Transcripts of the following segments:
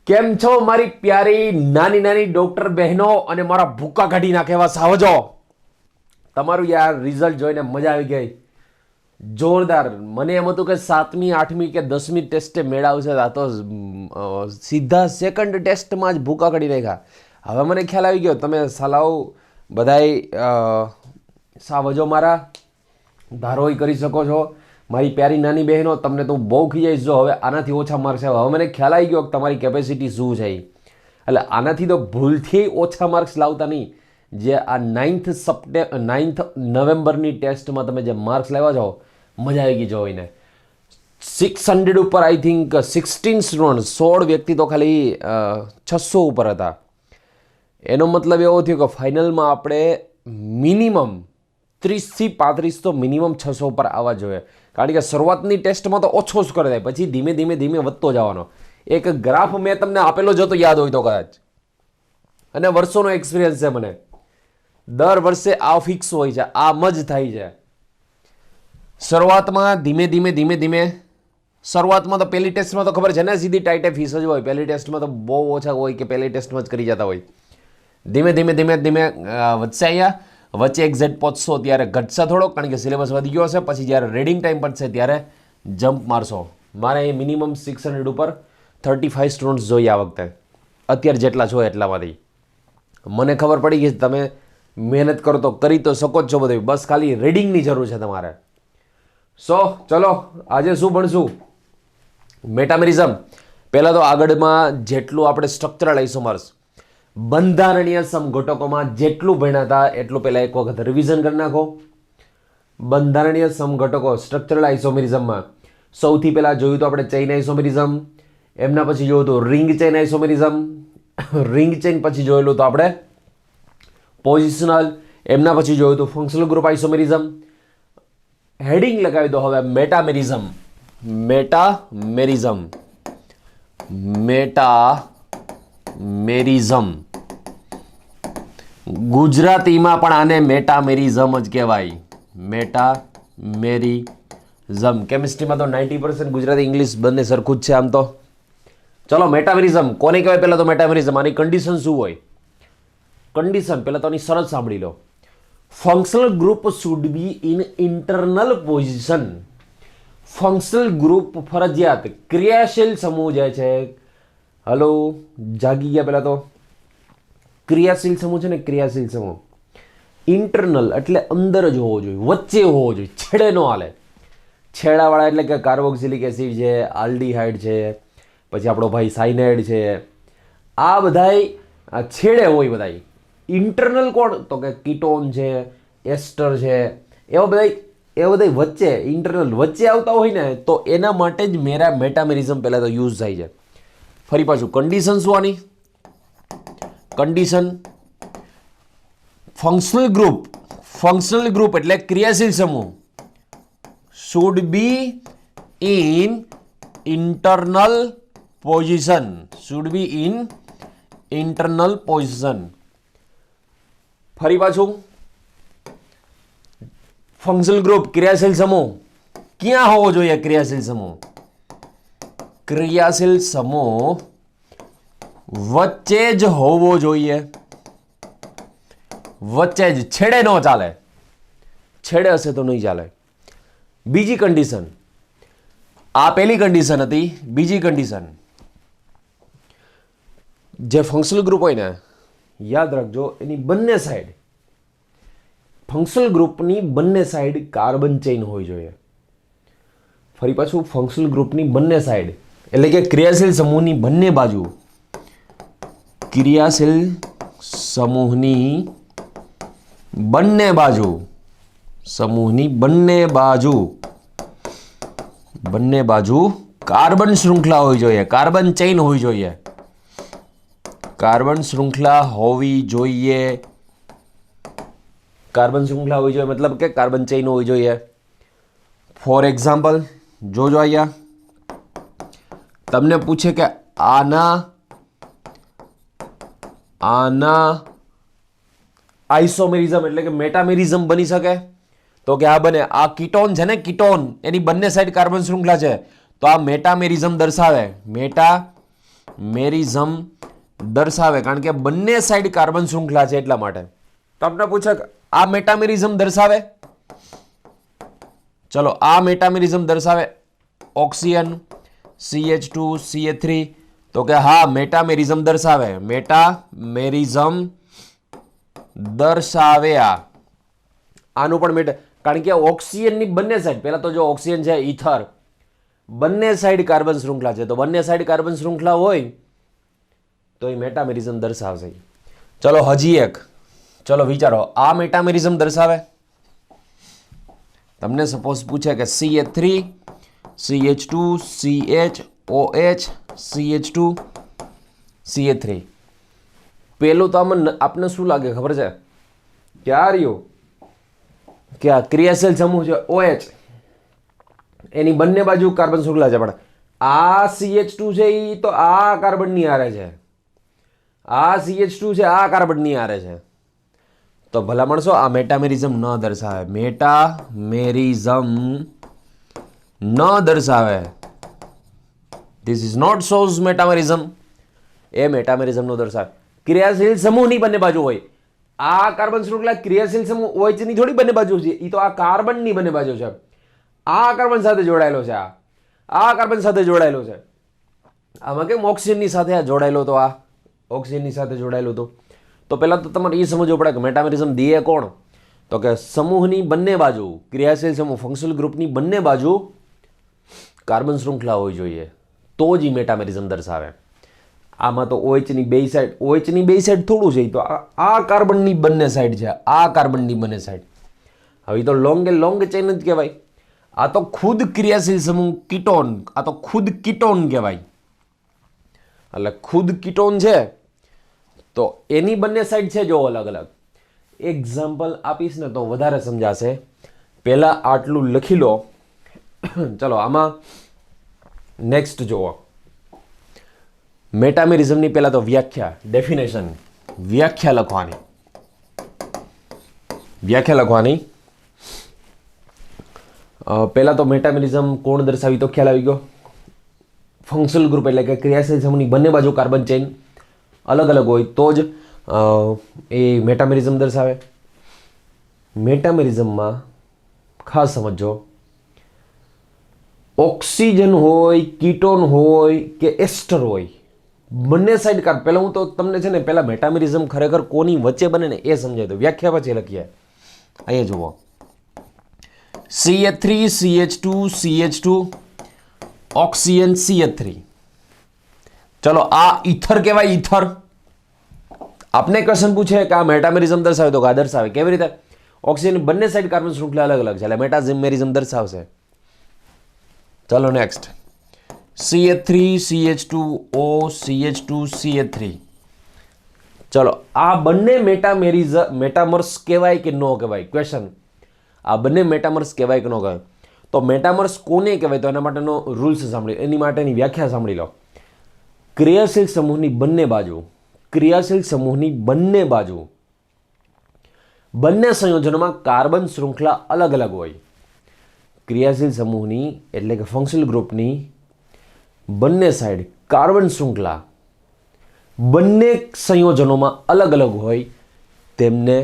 કેમ છો મારી પ્યારી નાની નાની ડોક્ટર બહેનો અને મારા ભૂકા કાઢી નાખે એવા સાવજો. તમારું યાર રિઝલ્ટ જોઈને મજા આવી ગઈ, જોરદાર. મને એમ હતું કે 7મી 8મી કે 10મી ટેસ્ટે મેળવશે, આ તો સીધા સેકન્ડ ટેસ્ટમાં જ ભૂકા કાઢી નાખ્યા. હવે મને ખ્યાલ આવી ગયો તમે સાલાઓ બધાય સાવજો મારા ધારોય કરી શકો છો. મારી પ્યારી નાની બહેનો, તમને તો બહુ ખીજાઈશ જો હવે આનાથી ઓછા માર્ક્સ આવે. હવે મને ખ્યાલ આવી ગયો કે તમારી કેપેસિટી શું છે. એટલે આનાથી તો ભૂલથી ઓછા માર્ક્સ લાવતા નહીં. જે આ 9th નવેમ્બરની ટેસ્ટમાં તમે જે માર્ક્સ લાવ્યા છો, મજા આવી ગઈ જોઈને. 600 ઉપર આઈ થિંક 16 સ્ટુડન્ટ, 16 વ્યક્તિ તો ખાલી 600 ઉપર હતા. એનો મતલબ એવો થયો કે ફાઇનલમાં આપણે મિનિમમ 30થી 35 તો મિનિમમ 600 ઉપર આવવા જોઈએ. કારણ કે શરૂઆતની ટેસ્ટમાં તો ઓછો જ કરી દે, પછી ધીમે ધીમે ધીમે વધતો જવાનો. એક ગ્રાફ મેં તમને આપેલો જો તો યાદ હોય તો કદાચ, અને વર્ષોનો એક્સપિરિયન્સ છે મને. દર વર્ષે આ ફિક્સ હોય છે, આમ જ થાય છે. શરૂઆતમાં ધીમે ધીમે ધીમે ધીમે શરૂઆતમાં તો પહેલી ટેસ્ટમાં તો ખબર છે ને સીધી ટાઈટે ફીસ જ હોય. પહેલી ટેસ્ટમાં તો બહુ ઓછા હોય કે પહેલી ટેસ્ટમાં જ કરી જતા હોય. ધીમે ધીમે ધીમે ધીમે વધશે. અહીંયા વચ્ચે એક્ઝેક્ટ પહોંચશો ત્યારે ઘટશે થોડોક, કારણ કે સિલેબસ વધી ગયો હશે. પછી જ્યારે રીડિંગ ટાઈમ પડશે ત્યારે જમ્પ મારશો. મારે અહીં મિનિમમ 600 ઉપર 35 સ્ટુડન્ટ્સ જોઈએ આ વખતે, અત્યારે જેટલા છો એટલામાંથી. મને ખબર પડી ગઈ તમે મહેનત કરો તો કરી તો શકો જ છો બધું, બસ ખાલી રીડિંગની જરૂર છે તમારે. ચલો આજે શું ભણશું? મેટામેરિઝમ. પહેલાં તો આગળમાં જેટલું આપણે સ્ટ્રક્ચરલ આઇસોમર્સ, બંધારણીય સમઘટકોમાં જેટલું ભણ્યા હતા એટલું પહેલાં એક વખત રિવિઝન કરી નાખો. બંધારણીય સમઘટકો સ્ટ્રક્ચરલ આઇસોમેરિઝમમાં સૌથી પહેલાં જોયું તો આપણે ચેઇન આઇસોમેરિઝમ, એમના પછી જોયું તો રિંગ ચેઇન આઇસોમેરિઝમ, રિંગ ચેઇન પછી જોયેલું તો આપણે પોઝિશનલ, એમના પછી જોયું તો ફંક્શનલ ગ્રુપ આઇસોમેરિઝમ. હેડિંગ લગાવી દો હવે મેટામેરિઝમ. મેટામેરિઝમ ગુજરાતીમાં પણ આને મેટામેરિઝમ જ કહેવાય. મેટામેરિઝમ. કેમિસ્ટ્રીમાં તો 90% ગુજરાતી ઇંગ્લિશ બંને સરખું જ છે આમ તો. ચલો મેટામેરિઝમ કોને કહેવાય? પહેલાં તો મેટામેરિઝમ આની કન્ડિશન શું હોય? કન્ડિશન પહેલાં તો આની શરત સાંભળી લો. Functional group should be in internal position. Functional group ફરજિયાત ક્રિયાશીલ સમૂહ જે છે, હલો જાગી ગયા પહેલાં તો, ક્રિયાશીલ સમૂહ છે ને, ક્રિયાશીલ સમૂહ ઇન્ટરનલ એટલે અંદર જ હોવો જોઈએ, વચ્ચે હોવો જોઈએ, છેડે ન હાલે. છેડાવાળા એટલે કે કાર્બોક્સિલિક એસિડ છે, આલ્ડીહાઇડ છે, પછી આપણો ભાઈ સાયનાઇડ છે, આ બધાય છેડે હોય બધાય. ઇન્ટરનલ કોણ? તો કે કીટોન છે, એસ્ટર છે, એવા બધા વચ્ચે ઇન્ટરનલ વચ્ચે આવતા હોય ને, તો એના માટે જ મેટામેરિઝમ પહેલાં તો યુઝ થાય છે. ફરી પાછું કન્ડિશન શું આની? કન્ડિશન ફંક્શનલ ગ્રુપ એટલે ક્રિયાશીલ સમૂહ should be in internal position. Should be in internal position. ફરી પાછું ફંક્શનલ ગ્રુપ ક્રિયાશીલ સમૂહ ક્યાં હોવો જોઈએ? ક્રિયાશીલ સમૂહ વચ્ચે જ હોવો જોઈએ. વચ્ચે જ, છેડે ન ચાલે. છેડે હશે તો નહીં ચાલે. બીજી કન્ડિશન, આ પહેલી કન્ડિશન હતી. બીજી કન્ડિશન, જે ફંક્શનલ ગ્રુપ હોય ને, યાદ રાખજો એની બંને સાઈડ, ફંક્શનલ ગ્રુપની બંને સાઈડ કાર્બન ચેઇન હોવી જોઈએ. ફરી પાછું ફંક્શનલ ગ્રુપની બંને સાઈડ એટલે કે ક્રિયાશીલ સમૂહની બંને બાજુ, ક્રિયાશીલ સમૂહની બંને બાજુ, સમૂહની બંને બાજુ કાર્બન શૃંખલા હોવી જોઈએ, કાર્બન ચેઇન હોવી જોઈએ. કાર્બન શૃંખલા હોવી જોઈએ. કાર્બન શૃંખલા હોવી જોઈએ મતલબ કે કાર્બન ચેઇન હોવી જોઈએ. ફોર એક્ઝામ્પલ જોજો, અહીંયા તમને પૂછે કે આના આઇસોમેરિઝમ એટલે કે મેટામેરિઝમ બની શકે? તો કે આ બને. આ કીટોન છે ને, કીટોન એની બંને સાઈડ કાર્બન શૃંખલા છે, તો આ મેટામેરિઝમ દર્શાવે. મેરિઝમ દર્શાવે, કારણ કે બંને સાઈડ કાર્બન શૃંખલા છે એટલા માટે. તમને પૂછે આ મેટામેરિઝમ દર્શાવે, ચલો આ મેટામેરિઝમ દર્શાવે ઓક્સિજન CH2 CH3, તો કે હા મેટામેરિઝમ દર્શાવે, મેટામેરિઝમ દર્શાવે. આનું પણ કારણ કે ઓક્સિજનની બંને સાઈડ, પહેલા તો જો ઓક્સિજન છે ઈથર, બંને સાઈડ કાર્બન શૃંખલા છે, તો બંને સાઈડ કાર્બન શૃંખલા હોય તો એ મેટામેરિઝમ દર્શાવશે. ચલો હજી એક, ચલો વિચારો આ મેટામેરિઝમ દર્શાવે. તમને સપોઝ પૂછે કે CH3 CH2 CHOH CH2 CH3, પેલું તો આમાં આપને શું લાગે ખબર છે કે આ રહ્યું કે આ ક્રિયાશીલ સમૂહ છે OH, એની બંને બાજુ કાર્બન શૃંખલા છે, પણ આ CH2 છે એ તો આ કાર્બનની હારે છે, આ CH2 છે આ કાર્બનની હારે છે, તો ભલા માણસો આ મેટામેરિઝમ ન દર્શાવે, મેટામેરિઝમ ન દર્શાવે. ધીસ ઇઝ નોટ શોઝ મેટામેરિઝમ, એ મેટામેરિઝમ નો દર્શાવે. ક્રિયાશીલ સમૂહની બંને બાજુ હોય, આ કાર્બન શૃંખલા ક્રિયાશીલ સમૂહ OH ની થોડી બંને બાજુ છે, એ તો આ કાર્બનની બંને બાજુ છે. આ કાર્બન સાથે જોડાયેલો છે, આ કાર્બન સાથે જોડાયેલો છે. આમાં કેમ ઓક્સિજનની સાથે આ જોડાયેલો, તો આ ઓક્સિજનની સાથે જોડાયેલો હતો. તો પહેલા તો તમારે એ સમજવું પડે કે મેટામેરિઝમ દે કોણ, તો કે સમૂહની બંને બાજુ, ક્રિયાશીલ સમૂહ ફંક્શનલ ગ્રુપની બંને બાજુ કાર્બન શૃંખલા હોવી જોઈએ, તો જ મેટામેરિઝમ દર્શાવે. આમાં તો OH ની બે સાઈડ થોડું છે, તો આ કાર્બનની બંને સાઈડ છે, આ કાર્બનની બંને સાઈડ. હવે તો લોંગ ચેન જ કહેવાય. આ તો ખુદ ક્રિયાશીલ સમૂહ કીટોન, આ તો ખુદ કીટોન કહેવાય. એટલે ખુદ કીટોન છે તો એની બંને સાઈડ છે જો અલગ અલગ. એક્ઝામ્પલ આપીશ ને તો વધારે સમજાશે. પહેલા આટલું લખી લો. ચલો આમાં નેક્સ્ટ જુઓ. મેટામેરિઝમની પહેલા તો વ્યાખ્યા, ડેફિનેશન, વ્યાખ્યા લખવાની. પહેલા તો મેટામેરિઝમ કોણ દર્શાવી તો ખ્યાલ આવી ગયો. ફંક્શનલ ગ્રુપ એટલે કે ક્રિયાશીલ સમૂહની બંને બાજુ કાર્બન ચેઇન અલગ અલગ હોય તો જ એ મેટામેરિઝમ દર્શાવે. મેટામેરિઝમમાં ખાસ સમજો, ઓક્સિજન હોય, કીટોન હોય કે એસ્ટર હોય, બંને સાઈડ કાર્બન. પહેલાં હું તો તમને છે ને પહેલાં મેટામેરિઝમ ખરેખર કોની વચ્ચે બને ને એ સમજાય, તો વ્યાખ્યા પછી લખીએ. અહીંયા જુઓ, CH3 CH2 CH2 oxygen CH3. ચલો આ ઈથર કહેવાય, ઈથર. આપને ક્વેશ્ચન પૂછે કે આ મેટામેરિઝમ દર્શાવે, તો આ દર્શાવે. કેવી રીતે? ઓક્સિજન બંને સાઈડ કાર્બન શૃંખલા અલગ અલગ છે એટલે મેટામેરિઝમ દર્શાવશે. ચલો next, CH3 CH2O CH2 CH3. ચલો આ બંને મેટામર્સ કહેવાય કે ન કહેવાય? ક્વેશ્ચન, આ બંને મેટામર્સ કહેવાય કે ન કહેવાય? તો મેટામર્સ કોને કહેવાય? તો એના માટેનો રૂલ્સ સાંભળી, એની માટેની વ્યાખ્યા સાંભળી લો. ક્રિયાશીલ સમૂહની બંને બાજુ, ક્રિયાશીલ સમૂહની બંને બાજુ, બંને સંયોજનોમાં કાર્બન શૃંખલા અલગ અલગ હોય. ક્રિયાશીલ સમૂહની એટલે કે ફંક્શનલ ગ્રુપની બંને સાઈડ કાર્બન શૃંખલા બંને સંયોજનોમાં અલગ અલગ હોય, તેમને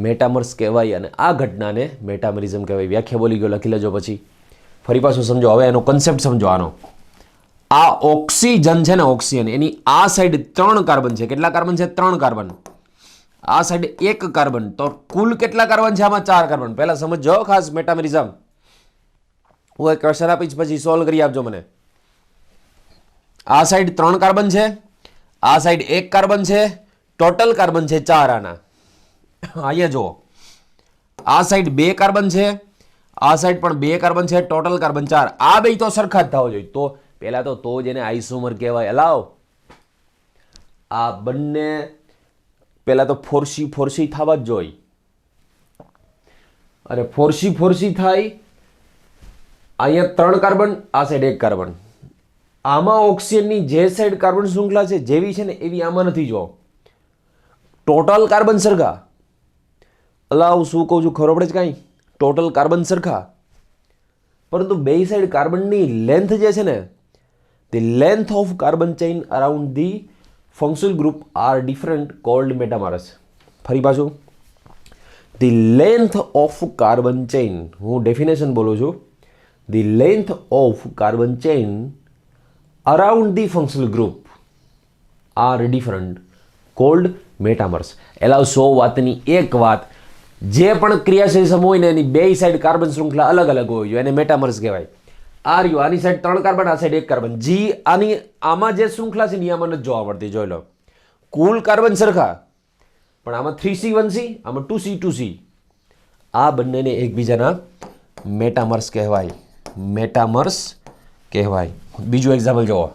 મેટામર્સ કહેવાય અને આ ઘટનાને મેટામેરિઝમ કહેવાય. વ્યાખ્યા બોલી ગયો, લખી લેજો. પછી ફરી પાછું સમજો. હવે એનો કન્સેપ્ટ સમજો. આનો આ ઓક્સિજન છે ને, ઓક્સિજન, એની આ સાઈડ 3 કાર્બન છે. કેટલા કાર્બન છે? 3 કાર્બન. આ સાઈડ 1 કાર્બન. તો કુલ કેટલા કાર્બન છે? આમાં 4 કાર્બન. પહેલા સમજો ખાસ મેટામેરિઝમ. હું એક ક્વેશ્ચન આપીશ પછી સોલ્વ કરી આપજો મને. આ સાઈડ 3 કાર્બન છે, આ સાઈડ 1 કાર્બન છે, ટોટલ કાર્બન છે 4 આના. અહીંયા જુઓ, આ સાઈડ 2 કાર્બન છે, આ સાઈડ પણ 2 કાર્બન છે, ટોટલ કાર્બન 4. આ બે તો સરખા જ થવા જોઈએ. તો પહેલા તો જ એને આઇસોમર કહેવાય. અલાવ આ બંને પહેલા તો ફોરસી થવા જ જોઈએ. અને ફોરસી થાય. અહીંયા 3 કાર્બન, આ સાઈડ 1 કાર્બન. આમાં ઓક્સિજનની જે સાઈડ કાર્બન શૃંખલા છે જેવી છે ને એવી આમાં નથી. જો ટોટલ કાર્બન સરખા. અલાવ શું કહું છું ખબર પડે છે કાંઈ? ટોટલ કાર્બન સરખા, પરંતુ બે સાઈડ કાર્બનની લેન્થ જે છે ને, the length of carbon chain around the functional group are different called metamers. ફરી પાછું, the length of carbon chain, હું ડેફિનેશન બોલું છું. The length of carbon chain around the functional group are different called metamers. એલા 100 વાતની એક વાત, જે પણ ક્રિયાશીલ સમૂહ હોય ને એની બે સાઈડ કાર્બન શૃંખલા અલગ અલગ હોવી જોઈએ, એને મેટામર્સ કહેવાય. આર યુ આની સાઈડ 3 કાર્બન, આ સાઈડ 1 કાર્બન. જી આમાં જે શૃંખલા છે ને આમાં નથી જોવા મળતી. જોઈ લો, કુલ કાર્બન સરખા, પણ આમાં 3C1C, આમાં 2C2C. આ બંનેને એકબીજાના મેટામર્સ કહેવાય. મેટામર્સ કહેવાય. બીજું એક્ઝામ્પલ જોવો.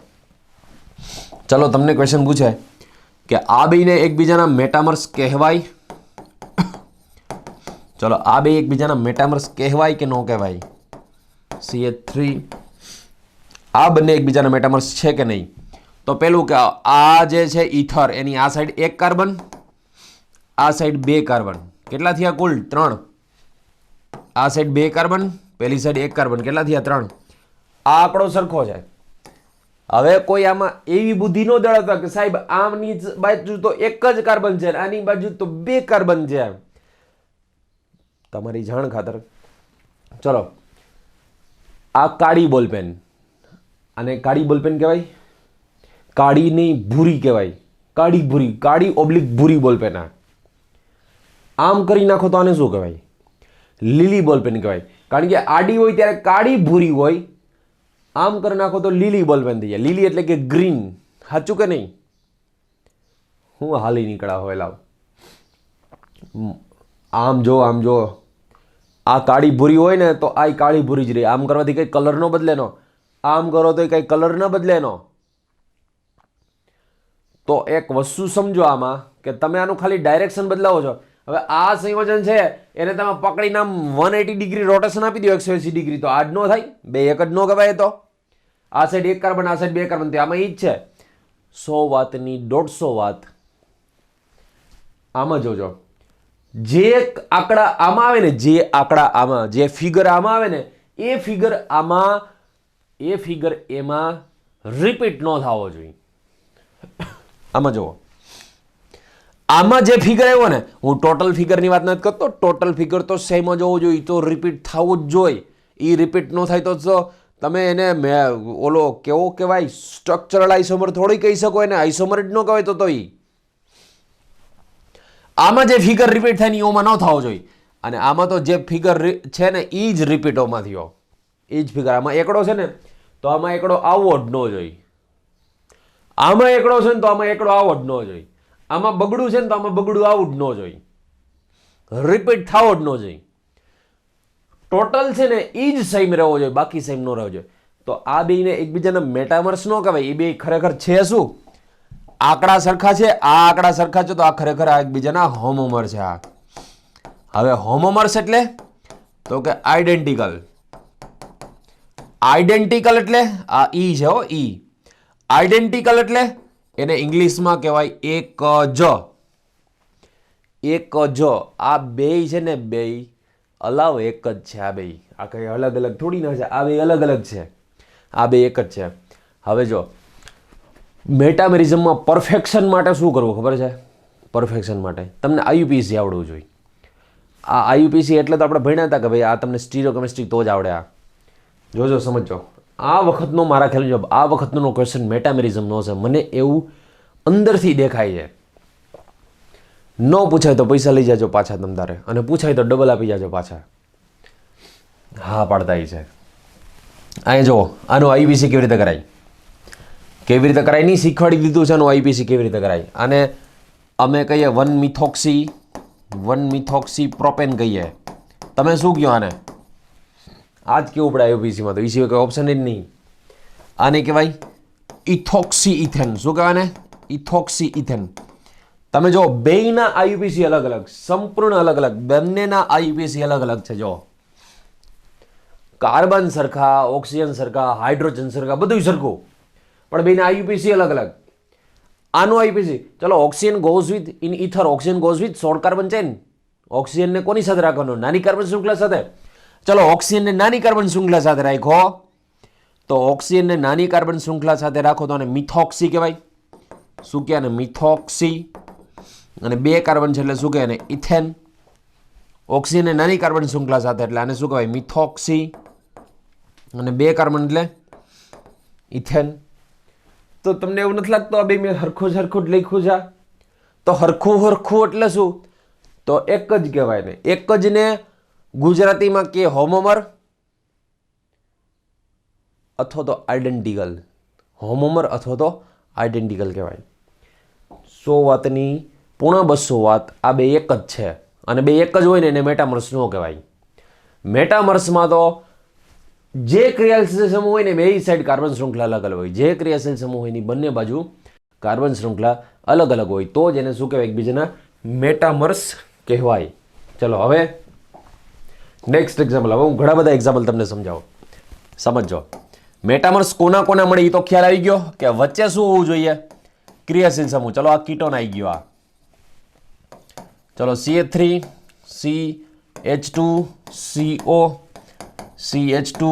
ચલો, તમને ક્વેશ્ચન પૂછે કે આ બેને એકબીજાના મેટામર્સ કહેવાય. ચલો, આ બે એકબીજાના મેટામર્સ કહેવાય કે ન કહેવાય? CH3 આ બંને એકબીજાના મેટામર્સ છે કે નહીં? તો પેલું કે આ જે છે ઈથર, એની આ સાઈડ 1 કાર્બન, આ સાઈડ 2 કાર્બન. કેટલા થયા કુલ? 3. આ સાઈડ 2 કાર્બન, પેલી સાઈડ 1 કાર્બન. કેટલા થયા? 3. આ આંકડો સરખો છે. હવે કોઈ આમાં એવી બુદ્ધિ ન દળાવતા કે સાહેબ આમની બાજુ તો 1 જ કાર્બન છે, આની બાજુ તો 2 કાર્બન છે. તમારી જાણ ખાતર ચલો, આ કાળી બોલપેન, અને કાળી બોલપેન કહેવાય? કાળી નહીં, ભૂરી કહેવાય. કાળી ભૂરી, કાળી ઓબ્લિક ભૂરી બોલપેન. આમ કરી નાખો તો આને શું કહેવાય? લીલી બોલપેન કહેવાય. કારણ કે આડી હોય ત્યારે કાળી ભૂરી હોય, આમ કરી નાખો તો લીલી બોલપેન થઈ જાય. લીલી એટલે કે ગ્રીન. સાચું કે નહીં? હું હાલી નીકળ્યા હોય લાવ. આમ જો, આમ જો, આ કાળી ભૂરી હોય ને તો આ કાળી ભૂરી જ રહી. આમ કરવાથી કંઈ કલર ન બદલે નો, આમ કરો તો કંઈ કલર ન બદલે નો. તો એક વસ્તુ સમજો આમાં, કે તમે આનું ખાલી ડાયરેક્શન બદલાવો છો. હવે આ સંયોજન છે એને તમે પકડીને આમ 180 ડિગ્રી રોટેશન આપી દો, 180 ડિગ્રી, તો આ જ ન થાય? બે એક જ ન કહેવાય. તો આ સાઈડ 1 કાર્બન, આ સાઈડ 2 કાર્બન, તો આમાં એ જ છે. 100 વાતની 150 વાત. આમાં જોજો, જે આંકડા આમાં આવે ને, જે આંકડા આમાં, જે ફિગર આમાં આવે ને, એ ફિગર આમાં, એ ફિગર એમાં રિપીટ ન થવો જોઈએ. આમાં જુઓ, આમાં જે ફિગર આવ્યો ને, હું ટોટલ ફિગરની વાત નથી કરતો. ટોટલ ફિગર તો સેમ જ હોવો જોઈએ, તો રિપીટ થવું જ જોઈએ. એ રિપીટ ન થાય તો તમે એને ઓલો કેવો કહેવાય, સ્ટ્રક્ચરલ આઇસોમર થોડી કહી શકો એને, આઇસોમર જ ન કહેવાય. તો એ આમાં જે ફિગર રિપીટ થાય ને એમાં ન થવો જોઈએ. અને આમાં તો જે ફિગર છે ને એ જ રિપીટોમાં થયો, એ જ ફિગર. આમાં એકડો છે ને તો આમાં એકડો આવવો જ ન જોઈએ. આમાં એકડો છે ને તો આમાં એકડો આવવો જ ન જોઈએ. આમાં બગડું છે ને તો આમાં બગડું આવું જ ન જોઈએ. રિપીટ થવો જ ન જોઈએ. ટોટલ છે ને એ જ સેમ રહેવો જોઈએ, બાકી સેમ ન રહેવો જોઈએ. તો આ બેને એકબીજાના મેટામર્સ ન કહેવાય. એ બે ખરેખર છે શું? આંકડા સરખા છે. આ આંકડા સરખા છે તો આ ખરેખર આ એકબીજાના હોમોમર છે. હવે હોમોમર્સ એટલે તો કે આઈડેન્ટિકલ. આઈડેન્ટિકલ એટલે આ ઈ છે, હો, ઈ. આઈડેન્ટિકલ એટલે એને ઇંગ્લિશમાં કહેવાય એક જ. એક જ. આ બે છે ને, બે અલાવ એક જ છે. આ બે, આ કઈ અલગ અલગ થોડી ના છે. આ બે અલગ અલગ છે, આ બે એક જ છે. હવે જો મેટામેરિઝમમાં પરફેક્શન માટે શું કરવું ખબર છે? પરફેક્શન માટે તમને આઈયુપીસી આવડવું જોઈએ. આ આઈયુપીસી એટલે તો આપણે ભણ્યા હતા કે ભાઈ આ તમને સ્ટીરિયોકેમિસ્ટ્રી તો જ આવડે. આ જોજો, સમજો. આ વખતનો મારા ખ્યાલ મુજબ આ વખતનો ક્વેશ્ચન મેટામેરિઝમનો છે. મને એવું અંદરથી દેખાય છે. ન પૂછાય તો પૈસા લઈ જાજો પાછા તમ તારે, અને પૂછાય તો ડબલ આપી જાજો પાછા. હા પાડતા છે. અહીંયા જુઓ, આનું આઈયુપીસી કેવી રીતે કરાય, કેવી રીતે કરાય નહીં શીખવાડી દીધું છે. આનું આઈયુપીસી કેવી રીતે કરાય. અને અમે કહીએ 1-મિથોક્સી પ્રોપેન કહીએ. તમે શું કહો આને? આ જ કેવું પડે આઈયુપીસીમાં, તો એ સિવાય કંઈ ઓપ્શન જ નહીં. આને કહેવાય ઇથોક્સી ઇથેન. શું કહેવાય ને? Ethoxy ethane. તમે જો બેયના આઈયુપીસી અલગ અલગ, સંપૂર્ણ અલગ અલગ. બંનેના આઈયુપીસી અલગ અલગ છે. જો કાર્બન સરખા, ઓક્સિજન સરખા, હાઇડ્રોજન સરખા, બધું સરખું, પણ બેના આઈયુપીસી અલગ અલગ. આનું આઈયુપીસી, ચલો, oxygen goes with in ether, oxygen goes with short carbon chain. ઓક્સિજનને કોની સાથે રાખવાનો? નાની કાર્બન શૃંખલા સાથે. ચલો, ઓક્સિજનને નાની કાર્બન શૃંખલા સાથે રાખો તો ઓક્સિજનને નાની કાર્બન શૃંખલા સાથે રાખો તો આને મિથોક્સી કહેવાય. શું કહે આને? મિથોક્સી. અને 2 કાર્બન છે એટલે શું કહે આને? ઇથેન. ઓક્સિજનને નાની કાર્બન શૃંખલા સાથે એટલે આને શું કહેવાય? મિથોક્સી. અને 2 કાર્બન એટલે ઇથેન. તો તમને એવું નથી લાગતું આ બે મેં હરખું જ લખ્યું છે? તો હરખું એટલે શું? તો એક જ કહેવાય ને. એક જ ને ગુજરાતીમાં કે હોમોમર અથવા તો આઇડેન્ટિકલ. હોમોમર અથવા તો આઇડેન્ટિકલ કહેવાય. 100 વાતની પૂર્ણ 200 વાત આ બે એક જ છે. અને બે એક જ હોય ને એને મેટામર્સ ન કહેવાય. મેટામર્સમાં તો જે ક્રિયાશીલ સમૂહ હોય ને બે સાઈડ કાર્બન શૃંખલા અલગ અલગ હોય. જે ક્રિયાશીલ સમૂહ હોય એની બંને બાજુ કાર્બન શૃંખલા અલગ અલગ હોય તો જ એને શું કહેવાય? એકબીજાના મેટામર્સ કહેવાય. ચલો હવે નેક્સ્ટ એક્ઝામ્પલ. હવે હું ઘણા બધા એક્ઝામ્પલ તમને સમજો. મેટામર્સ કોના કોના મળે એ તો ખ્યાલ આવી ગયો કે વચ્ચે શું હોવું જોઈએ? ક્રિયાશીલ સમૂહ. ચલો આ કીટોન આવી ગયો. આ ચલો CH3 CH2CO CH2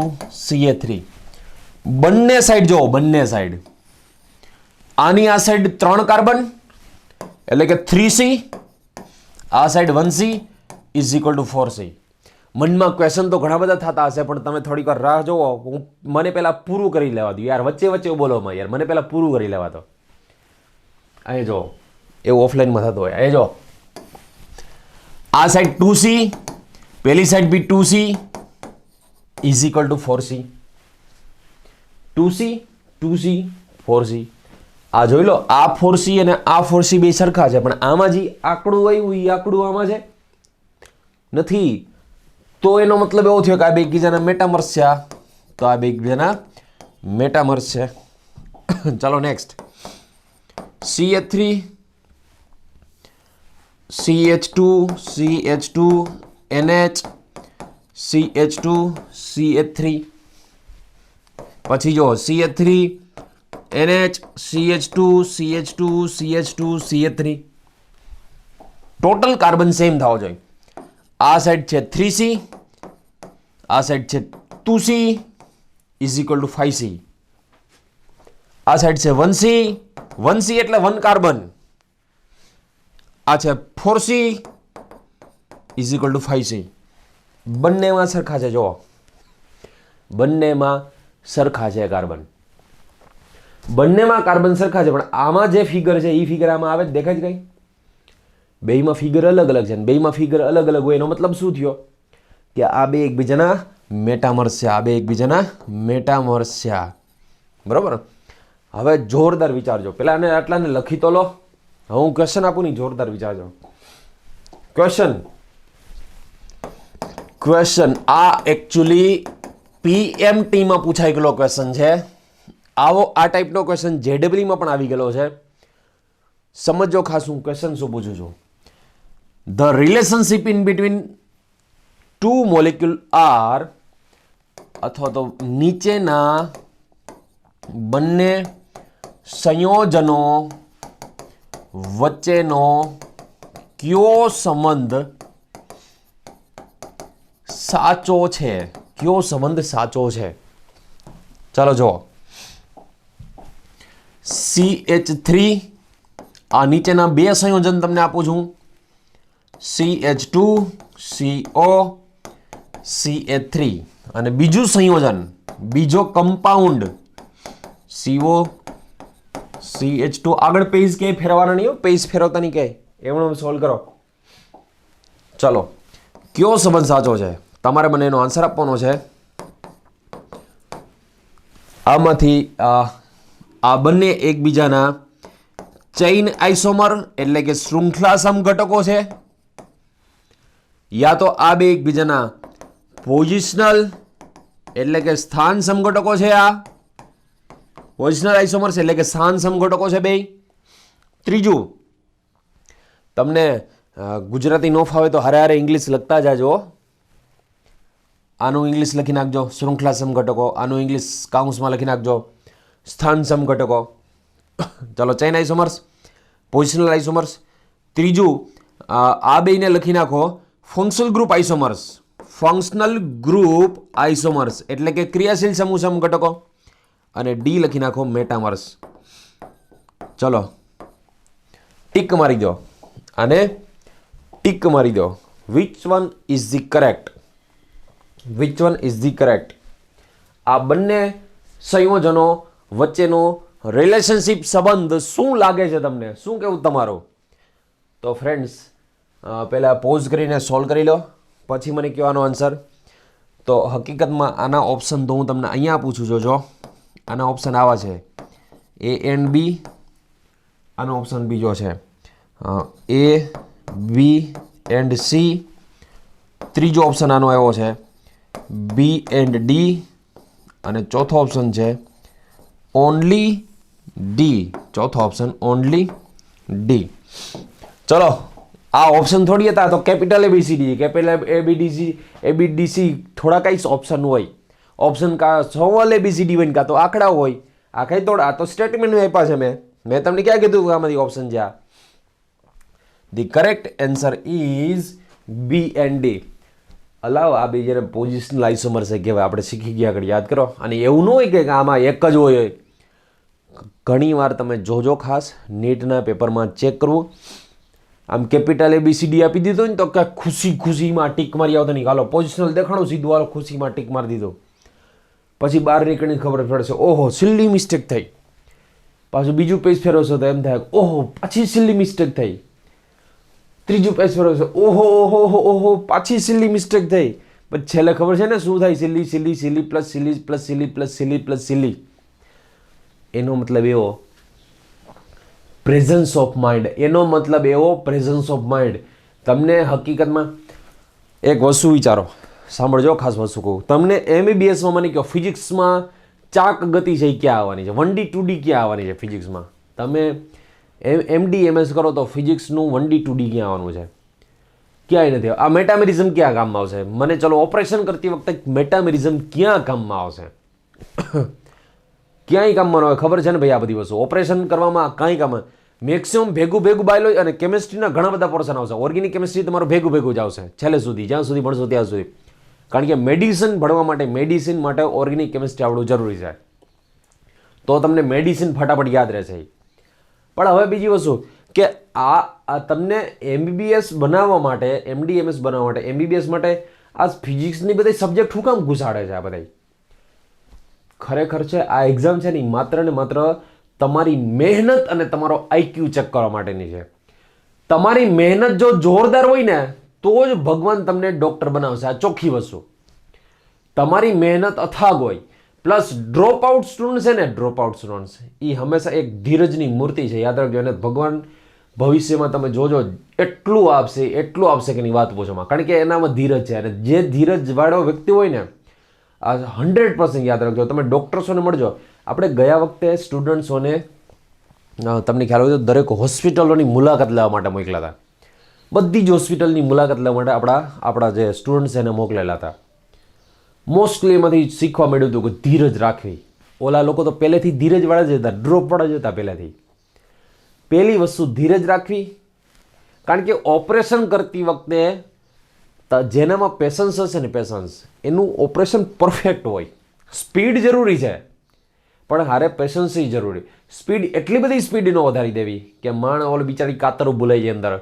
CH3 બંને સાઈડ જો, બંને સાઈડ. આની આ સાઈડ 3 કાર્બન એટલે કે 3C, આ side 1C is equal to 4C. મનમાં ક્વેશ્ચન તો ઘણા બધા થતા હશે પણ તમે થોડીક વાર રાહ જોવો. મને પહેલા પૂરું કરી લેવા દો યાર. વચ્ચે બોલોમાં યાર મને પહેલા પૂરું કરી લેવા દો. અહીં જો એવું ઓફલાઈનમાં થતું હોય. અહીં જો આ સાઈડ 2C, પેલી side B 2C is equal to 4C. 2C 4C. આ જોઈ લો, આ 4C અને આ 4C બે સરખા છે પણ આમાં જે આંકડું આવ્યું એ આંકડું આમાં છે નથી. તો એનો મતલબ એવો થયો કે આ બે એકબીજાના મેટામર્સ છે. તો આ બે એકબીજાના મેટામર્સ છે. ચાલો next. CH3 CH2 CH2 NH CH2 CH3. પછી જો CH3 NH CH2 CH2 CH2 CH3. Total carbon same થવો જોઈએ. આ સાઈડ છે 3C, આ સાઈડ છે 2C is equal two 5C. આ સાઈડ છે 1C એટલે 1 કાર્બન. આ છે 4C is equal two 5C. બંનેમાં સરખા છે. જુઓ બંનેમાં સરખા છે કાર્બન. બંનેમાં કાર્બન સરખા છે પણ આમાં જે ફિગર છે એ ફિગર આમાં આવે દેખાય જ કઈ? બેયમાં ફિગર અલગ અલગ છે. બેયમાં ફિગર અલગ અલગ હોય એનો મતલબ શું થયો? કે આ બે એકબીજાના મેટામર્સ છે. આ બે એકબીજાના મેટામર્સ છે. બરોબર. હવે જોરદાર વિચારજો. પેલા આને આટલાને લખી તો લો. હવે હું ક્વેશ્ચન આપું ને જોરદાર વિચારજો. ક્વેશ્ચન આ એકચ્યુઅલી PMTમાં પૂછાઈ ગયેલો ક્વેશ્ચન છે. આ ટાઈપનો ક્વેશ્ચન JEEમાં પણ આવી ગયેલો છે. સમજો ખાસ હું ક્વેશ્ચન શું પૂછું છું. The relationship in between two molecule are અથવા તો નીચેના બંને સંયોજનો વચ્ચેનો કયો સંબંધ સાચો છે? કયો સંબંધ સાચો છે? ચાલો જુઓ. CH3 આ નીચેના બે સંયોજન તમને આપું છું. CH2 CO CH3 અને બીજું સંયોજન, બીજો કમ્પાઉન્ડ CO CH2. આગળ પેજ કે ફેરવાના નહીં, પેજ ફેરવતા નહીં કે એમણે સોલ્વ કરો. ચલો કયો સંબંધ સાચો છે તમારે મને એનો આન્સર આપવાનો છે. આમાંથી આ બંને એકબીજાના ચેઇન આઇસોમર એટલે કે શૃંખલા સમઘટકો છે, યા તો આ બે એકબીજાના પોઝિશનલ એટલે કે સ્થાન સમઘટકો છે. આ પોઝિશનલ આઇસોમર્સ એટલે કે સ્થાન સમઘટકો છે બે. ત્રીજું, તમને ગુજરાતી ન ફાવે તો હારે હારે ઇંગ્લિશ લખતા જાજો. આનું ઇંગ્લિશ લખી નાખજો શૃંખલા સમઘટકો, આનું ઇંગ્લિશ કાઉન્સમાં લખી નાખજો સ્થાન સમઘટકો. ચલો ચેઇન આઇસોમર્સ, પોઝિશનલ આઇસોમર્સ. ત્રીજું આ બેને લખી નાખો functional group isomers. Functional group isomers એટલે કે ક્રિયાશીલ સમૂહ સમઘટકો. અને ડી લખી નાખો મેટામર્સ. ચલો ટીક મારી દો અને ટીક મારી દો. Which one is the correct? Which one is the correct? આ બંને સંયોજનો વચ્ચેનો રિલેશનશિપ સંબંધ શું લાગે છે તમને? શું કહેવું તમારું? તો ફ્રેન્ડ્સ પહેલાં પોઝ કરીને સોલ્વ કરી લો, પછી મને કહેવાનો આન્સર. તો હકીકતમાં આના ઓપ્શન તો હું તમને અહીંયા આપું છું. જોજો આના ઓપ્શન આવા છે, એ એન્ડ બી. આનો ઓપ્શન બીજો છે એ બી એન્ડ સી. ત્રીજો ઓપ્શન આનો એવો છે બી એન્ડ ડી. અને ચોથો ઓપ્શન છે ઓનલી ડી. ચોથો ઓપ્શન ઓનલી ડી. ચલો આ ઓપ્શન થોડી હતા, તો કેપિટલ એબીસીડી, કેપિટલ એબીડીસી થોડા કઈ ઓપ્શન હોય. ઓપ્શન કા સવાલ એબીસીડી હોય કાં તો આંકડા હોય. આ કઈ થોડા, આ તો સ્ટેટમેન્ટ આપ્યા છે. મેં તમને ક્યાં કીધું આમાંથી ઓપ્શન છે? The correct answer is B and D. અલાવ આ બે જ્યારે પોઝિશનલ આઇસોમર છે કહેવાય, આપણે શીખી ગયા આગળ, યાદ કરો. અને એવું ન હોય કે આમાં એક જ હોય. ઘણી વાર તમે જોજો, ખાસ નીટના પેપરમાં ચેક કરવું. આમ કેપિટલ એબીસીડી આપી દીધું ને તો કે ખુશીમાં ટીક મારી આવતા નહીં. હાલો પોઝિશનલ દેખાણું સીધું, હાલો ખુશીમાં ટીક મારી દીધું. પછી બહાર નીકળીને ખબર પડશે ઓહો સિલ્લી મિસ્ટેક થઈ. પાછું બીજું પેજ ફેરવશો તો એમ થાય ઓહો પાછી સિલ્લી મિસ્ટેક થઈ. ત્રીજું પેજ ફેરવશો ઓહો ઓહો ઓહો પાછી સિલ્લી મિસ્ટેક થઈ. પછી છેલ્લે ખબર છે ને શું થાય? સિલ્લી સિલ્લી સિલ્લી પ્લસ સિલ્લી પ્લસ સિલ્લી પ્લસ સિલ્લી પ્લસ સિલ્લી. એનો મતલબ એવો પ્રેઝન્સ ઓફ માઇન્ડ. એનો મતલબ એવો પ્રેઝન્સ ઓફ માઇન્ડ. તમને હકીકતમાં એક વસ્તુ વિચારો, સાંભળજો ખાસ વસ્તુ કહું તમને. એમબીબીએસમાં મને કહો ફિઝિક્સમાં ચાક ગતિ છે એ ક્યાં આવવાની છે? 1D 2D ક્યાં આવવાની છે ફિઝિક્સમાં? તમે એમડી એમએસ કરો તો ફિઝિક્સનું 1D 2D ક્યાં આવવાનું છે? ક્યાંય નથી. આ મેટામેરિઝમ ક્યાં કામમાં આવશે? મને ચલો ઓપરેશન કરતી વખતે મેટામેરિઝમ ક્યાં કામમાં આવશે? ક્યાંય કામમાં ન હોય. ખબર છે ને ભાઈ? આ બધી વસ્તુ ઓપરેશન કરવામાં કાંઈ કામ. મેક્સિમમ ભેગું બાયોલોજી અને કેમિસ્ટ્રીના ઘણા બધા પોર્શન આવશે. ઓર્ગેનિક કેમિસ્ટ્રી તમારું ભેગું જ આવશે છેલ્લે સુધી, જ્યાં સુધી ભણશો ત્યાં સુધી. કારણ કે મેડિસિન ભણવા માટે, મેડિસિન માટે ઓર્ગેનિક કેમિસ્ટ્રી આવડવું જરૂરી છે. તો તમને મેડિસિન ફટાફટ યાદ રહેશે. પણ હવે બીજી વસ્તુ કે આ તમને એમબીબીએસ બનાવવા માટે, એમડીએમએસ બનાવવા માટે, એમબીબીએસ માટે આ ફિઝિક્સની બધી સબ્જેક્ટ શું કામ ઘુસાડે છે આ બધા? ખરેખર છે આ એક્ઝામ છે ને માત્ર ને માત્ર તમારી મહેનત અને તમારો આઈક્યુ ચેક કરવા માટેની છે. તમારી મહેનત જો જોરદાર હોય ને તો જ ભગવાન તમને ડોક્ટર બનાવશે. આ ચોખ્ખી વસ્તુ. તમારી મહેનત અથાગ હોય પ્લસ ડ્રોપ આઉટ સ્ટુડન્ટ છે ને, ડ્રોપ આઉટ સ્ટુડન્ટ્સ એ હંમેશા એક ધીરજની મૂર્તિ છે, યાદ રાખજો. અને ભગવાન ભવિષ્યમાં તમે જોજો એટલું આપશે કે એની વાત પૂછોમાં. કારણ કે એનામાં ધીરજ છે. અને જે ધીરજવાળો વ્યક્તિ હોય ને, આ 100% યાદ રાખજો. તમે ડૉક્ટર્સોને મળજો. આપણે ગયા વખતે સ્ટુડન્ટ્સોને તમને ખ્યાલ હોય તો દરેક હોસ્પિટલોની મુલાકાત લેવા માટે મોકલ્યા હતા. બધી જ હોસ્પિટલની મુલાકાત લેવા માટે આપણા જે સ્ટુડન્ટ્સ એને મોકલેલા હતા. મોસ્ટલી એમાંથી શીખવા મળ્યું હતું કે ધીરજ રાખવી. ઓલા લોકો તો પહેલેથી ધીરજવાળા જ હતા, ડ્રોપવાળા જ હતા પહેલેથી. પહેલી વસ્તુ ધીરજ રાખવી. કારણ કે ઓપરેશન કરતી વખતે જેનામાં પેશન્સ હશે ને, પેશન્સ, એનું ઓપરેશન પરફેક્ટ હોય. સ્પીડ જરૂરી છે પણ હારે પેશન્સ જરૂરી. સ્પીડ એટલી બધી સ્પીડ ન વધારી દેવી કે ઓલ બિચારી કાતરો ભૂલાઈ જાય અંદર,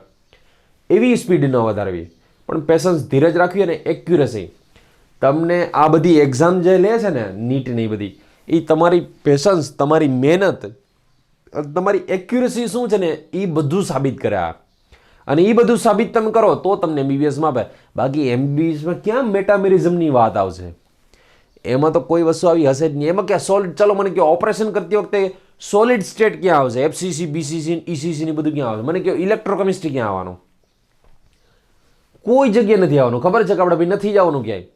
એવી સ્પીડ ન વધારવી. પણ પેશન્સ, ધીરજ રાખવી અને એક્યુરેસી. તમને આ બધી એક્ઝામ જે લે છે ને નીટની બધી, એ તમારી પેશન્સ, તમારી મહેનત, તમારી એક્યુરેસી શું છે ને એ બધું સાબિત કરે. અને એ બધું સાબિત તમે કરો તો તમને એમબીબીએસમાં આપે. બાકી એમબીબીએસમાં ક્યાં મેટામેરિઝમની વાત આવશે? એમાં તો કોઈ વસ્તુ આવી હશે જ નહીં. એમાં ક્યાં સોલિડ, ચલો મને કહો ઓપરેશન કરતી વખતે સોલિડ સ્ટેટ ક્યાં આવશે? એફસીસી, બીસીસી, ઈસીસી ની બધું ક્યાં આવશે? મને કહો ઇલેક્ટ્રોકેમિસ્ટ્રી ક્યાં આવવાનું? કોઈ જગ્યાએ નથી આવવાનું. ખબર છે કે આપણે ભાઈ નથી જવાનું ક્યાંય.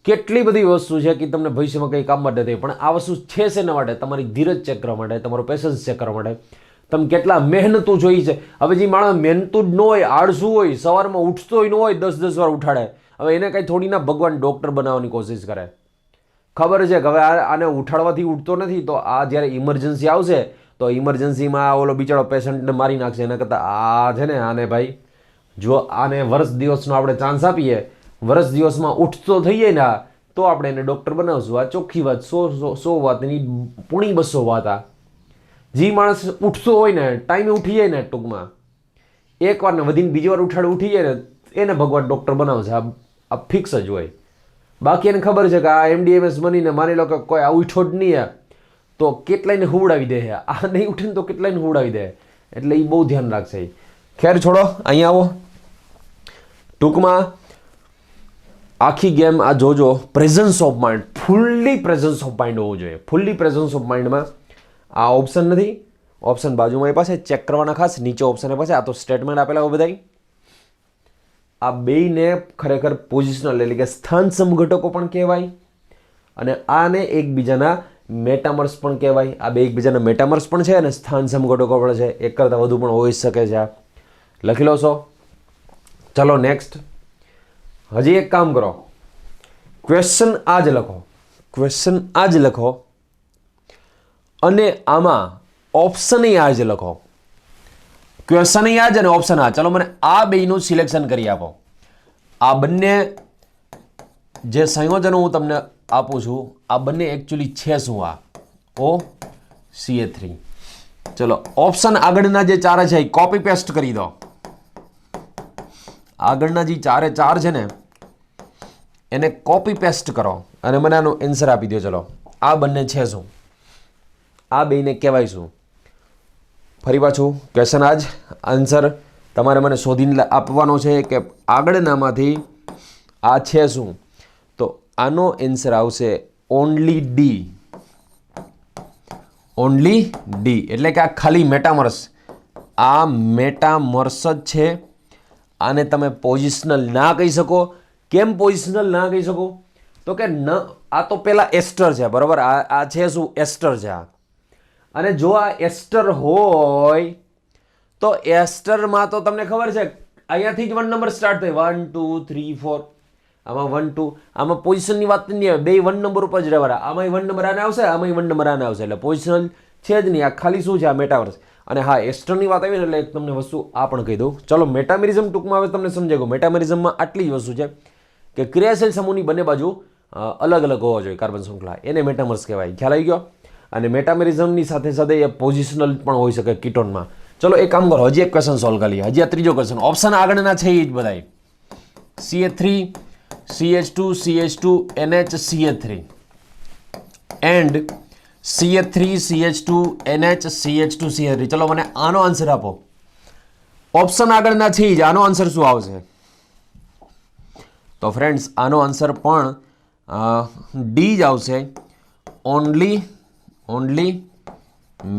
કેટલી બધી વસ્તુ છે કે તમને ભવિષ્યમાં કંઈ કામ માટે નથી. પણ આ વસ્તુ છે શેના માટે? તમારી ધીરજ ચેક કરવા માટે, તમારો પેશન્સ ચેક કરવા માટે. તમે કેટલા મહેનતું જોઈ છે. હવે જે માણસ મહેનતું જ ન હોય, આળસુ હોય, સવારમાં ઉઠતો ન હોય, 10 વાર ઉઠાડે, હવે એને કંઈ થોડી ના ભગવાન ડૉક્ટર બનાવવાની કોશિશ કરે. ખબર છે કે હવે આને ઉઠાડવાથી ઉઠતો નથી, તો આ જ્યારે ઇમરજન્સી આવશે તો ઇમરજન્સીમાં ઓલો બિચારો પેશન્ટને મારી નાખશે. એના કરતાં આ છે ને, આને ભાઈ જો આને વર્ષ દિવસનો આપણે ચાન્સ આપીએ, વર્ષ દિવસમાં ઉઠતો થઈ જાય ને તો આપણે એને ડૉક્ટર બનાવશું. આ ચોખ્ખી વાત, 100 વાત એની પૂણી 200 વાત. આ જે માણસ ઉઠતો હોય ને, ટાઈમે ઉઠી જાય ને, ટૂંકમાં એકવાર ને વધીને બીજી વાર ઉઠી જાય ને, એને ભગવાન ડૉક્ટર બનાવશે. આ ફિક્સ જ હોય. બાકી એને ખબર છે કે આ MDMS બનીને માની લો કે કોઈ આ ઉઠો જ નહીં તો કેટલાયને હુવડાવી દે. આ નહીં ઉઠે ને તો કેટલાયને હુવડાવી દે. એટલે એ બહુ ધ્યાન રાખશે. ખેર છોડો, અહીંયા આવો. ટૂંકમાં આખી ગેમ આ જોજો. Presence of mind, fully presence of mind હોવું જોઈએ. ફૂલ્લી પ્રેઝન્સ ઓફ માઇન્ડમાં આ ઓપ્શન નથી. ઓપ્શન બાજુમાં એ પાસે ચેક કરવાના, ખાસ નીચે ઓપ્શન પાસે. આ તો સ્ટેટમેન્ટ આપેલા હોય બધા. આ બેયને ખરેખર પોઝિશનલ એટલે કે સ્થાન સમઘટકો પણ કહેવાય, અને આને એકબીજાના મેટામર્સ પણ કહેવાય. આ બે એકબીજાના મેટામર્સ પણ છે અને સ્થાન સમઘટકો પણ છે. એક કરતાં વધુ પણ હોઈ શકે છે. આ લખી લો છો. ચલો નેક્સ્ટ. હજી એક કામ કરો, ક્વેશ્ચન આ જ લખો. ક્વેશ્ચન આ જ લખો અને આમાં ઓપ્શન આ જ લખો. ક્વેશ્ચન આ જ અને ઓપ્શન આ. ચલો મને આ બેયનું સિલેક્શન કરી આપો. આ બંને જે સંયોજનો હું તમને આપું છું, આ બંને એકચ્યુઅલી છે શું? આ OCH3. ચલો ઓપ્શન આગળના જે ચાર છે એ કોપી પેસ્ટ કરી દો. આગળના જે ચારે ચાર છે ને એને કોપી પેસ્ટ કરો અને મને આનો આન્સર આપી દો. ચલો આ બંને છે શું? આ બેયને કહેવાય શું? ફરી પાછું ક્વેશ્ચન આ જ, આન્સર તમારે મને શોધીને આપવાનો છે કે આગળનામાંથી આ છે શું? તો આનો આન્સર આવશે ઓનલી ડી. ઓનલી ડી એટલે કે આ ખાલી મેટામર્સ. આ મેટામર્સ જ છે. આને તમે પોઝિશનલ ના કહી શકો. કેમ પોઝિશનલ ના કહી શકો? તો કે ન, આ તો પેલા એસ્ટર છે, બરાબર? આ છે શું? એસ્ટર છે. અને જો આ એસ્ટર હોય તો એસ્ટરમાં તો તમને ખબર છે અહીંયાથી જ 1 નંબર સ્ટાર્ટ થાય. 1 2 3 4. આમાં 1 2. આમાં પોઝિશનની વાત નહીં આવે. બે 1 નંબર ઉપર જ રહેવાના. આમાં 1 નંબર આને આવશે, આમાં 1 નંબર આને આવશે. એટલે પોઝિશનલ છે જ નહીં. આ ખાલી શું છે? આ મેટાવર્સ. અને હા, એસ્ટરની વાત આવી ને એટલે એક તમને વસ્તુ આ પણ કહી દઉં. ચલો મેટામેરિઝમ ટૂંકમાં હવે તમને સમજાઈ ગયું. મેટામેરિઝમમાં આટલી જ વસ્તુ છે કે ક્રિયાશીલ સમૂહની બંને બાજુ અલગ અલગ હોવા જોઈએ કાર્બન શૃંખલા. એને મેટામર્સ કહેવાય. ખ્યાલ આવી ગયો? અને મેટામેરિઝમની સાથે સાથે એ પોઝિશનલ પણ હોઈ શકે કીટોનમાં. ચલો એક કામ કરો, હજી એક ક્વેશ્ચન સોલ્વ કરી લઈએ. હજી આ ત્રીજો ક્વેશ્ચન. ઓપ્શન આગળના છે એ જ બધાય. CH3 CH2 CH2 NH CH3 and CH3 CH2 NH CH2 CH3. ચલો મને આનો આન્સર આપો. ઓપ્શન આગળના છે જ, આનો આન્સર શું આવશે? તો ફ્રેન્ડ્સ આનો આન્સર પણ ડી જ આવશે. ઓનલી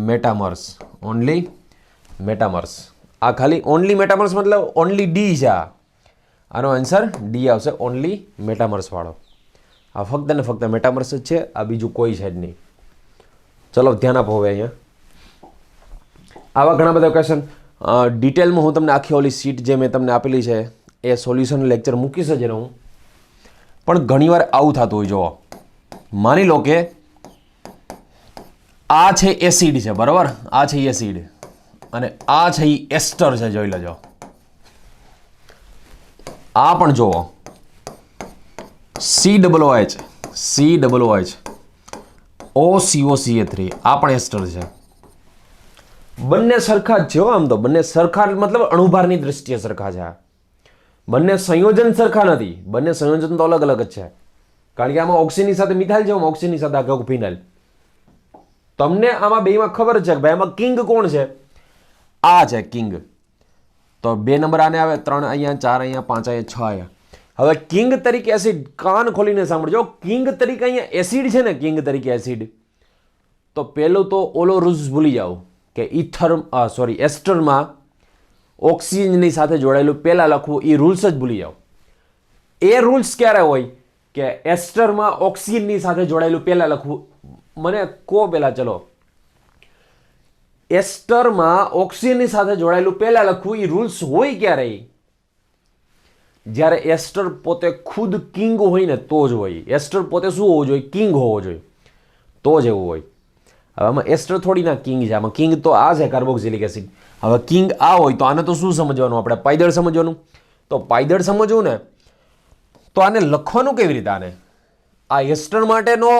મેટામર્સ. ઓનલી મેટામર્સ. આ ખાલી ઓનલી મેટામર્સ મતલબ ઓનલી ડી છે. આનો આન્સર ડી આવશે, ઓનલી મેટામર્સ વાળો. આ ફક્ત ને ફક્ત મેટામર્સ જ છે, આ બીજું કોઈ છે જ નહીં. ચલો ધ્યાન આપો હવે અહીંયા. આવા ઘણા બધા ક્વેશ્ચન ડિટેલમાં હું તમને આખી ઓલી સીટ જે મેં તમને આપેલી છે એ સોલ્યુશન લેક્ચર મૂકીશ જ હું. પણ ઘણીવાર આવું થતું હોય. જુઓ, માની લો કે આ છે એસિડ છે, બરાબર? આ છે એસિડ અને આ છે એસ્ટર છે. જોઈ લેજો. આ પણ જુઓ, COOH OCOCH3. આ પણ એસ્ટર છે. બંને સરખા જ છે હો. આમ તો બંને સરખા મતલબ અણુભારની દ્રષ્ટિએ સરખા છે. બંને સંયોજન સરખા નથી. બંને સંયોજન તો અલગ અલગ જ છે. કારણ કે આમાં ઓક્સિજનની સાથે મિથાઇલ છે, ઓક્સિજનની સાથે આ ફિનાઇલ. તમને આમાં બેમાં ખબર છે કે ભાઈ આમાં કિંગ કોણ છે? આ છે કિંગ. તો 2 નંબર આને આવે, 3 અહીંયા, 4 અહીંયા, 5 અહીંયા, 6 અહીંયા. હવે કિંગ તરીકે એસિડ, કાન ખોલીને સાંભળજો. કિંગ તરીકે અહીંયા એસિડ છે ને, કિંગ તરીકે એસિડ. તો પહેલું તો ઓલો રૂલ્સ ભૂલી જાઓ કે એસ્ટરમાં ઓક્સિજનની સાથે જોડાયેલું પહેલા લખવું. એ રૂલ્સ જ ભૂલી જાઓ. એ રૂલ્સ ક્યારે હોય કે એસ્ટરમાં ઓક્સિજનની સાથે જોડાયેલું પહેલા લખવું. મને કહો પહેલા. ચલો, એસ્ટરમાં ઓક્સિજનની સાથે જોડાયેલું પહેલા લખવું. એ રૂલ્સ હોય ક્યારે? જ્યારે એસ્ટર પોતે ખુદ કિંગ હોય ને તો જ હોય. એસ્ટર પોતે શું હોવું જોઈએ? કિંગ હોવો જોઈએ. તો જ એવું હોય. હવે આમાં એસ્ટર થોડી ના કિંગ છે. આમાં કિંગ તો આ છે, કાર્બોક્સિલિક એસિડ. હવે કિંગ આ હોય તો આને તો શું સમજવાનું? આપણે પાયદળ સમજવાનું. તો પાયદળ સમજવું ને તો આને લખવાનું કેવી રીતે? આને આ એસ્ટર માટેનો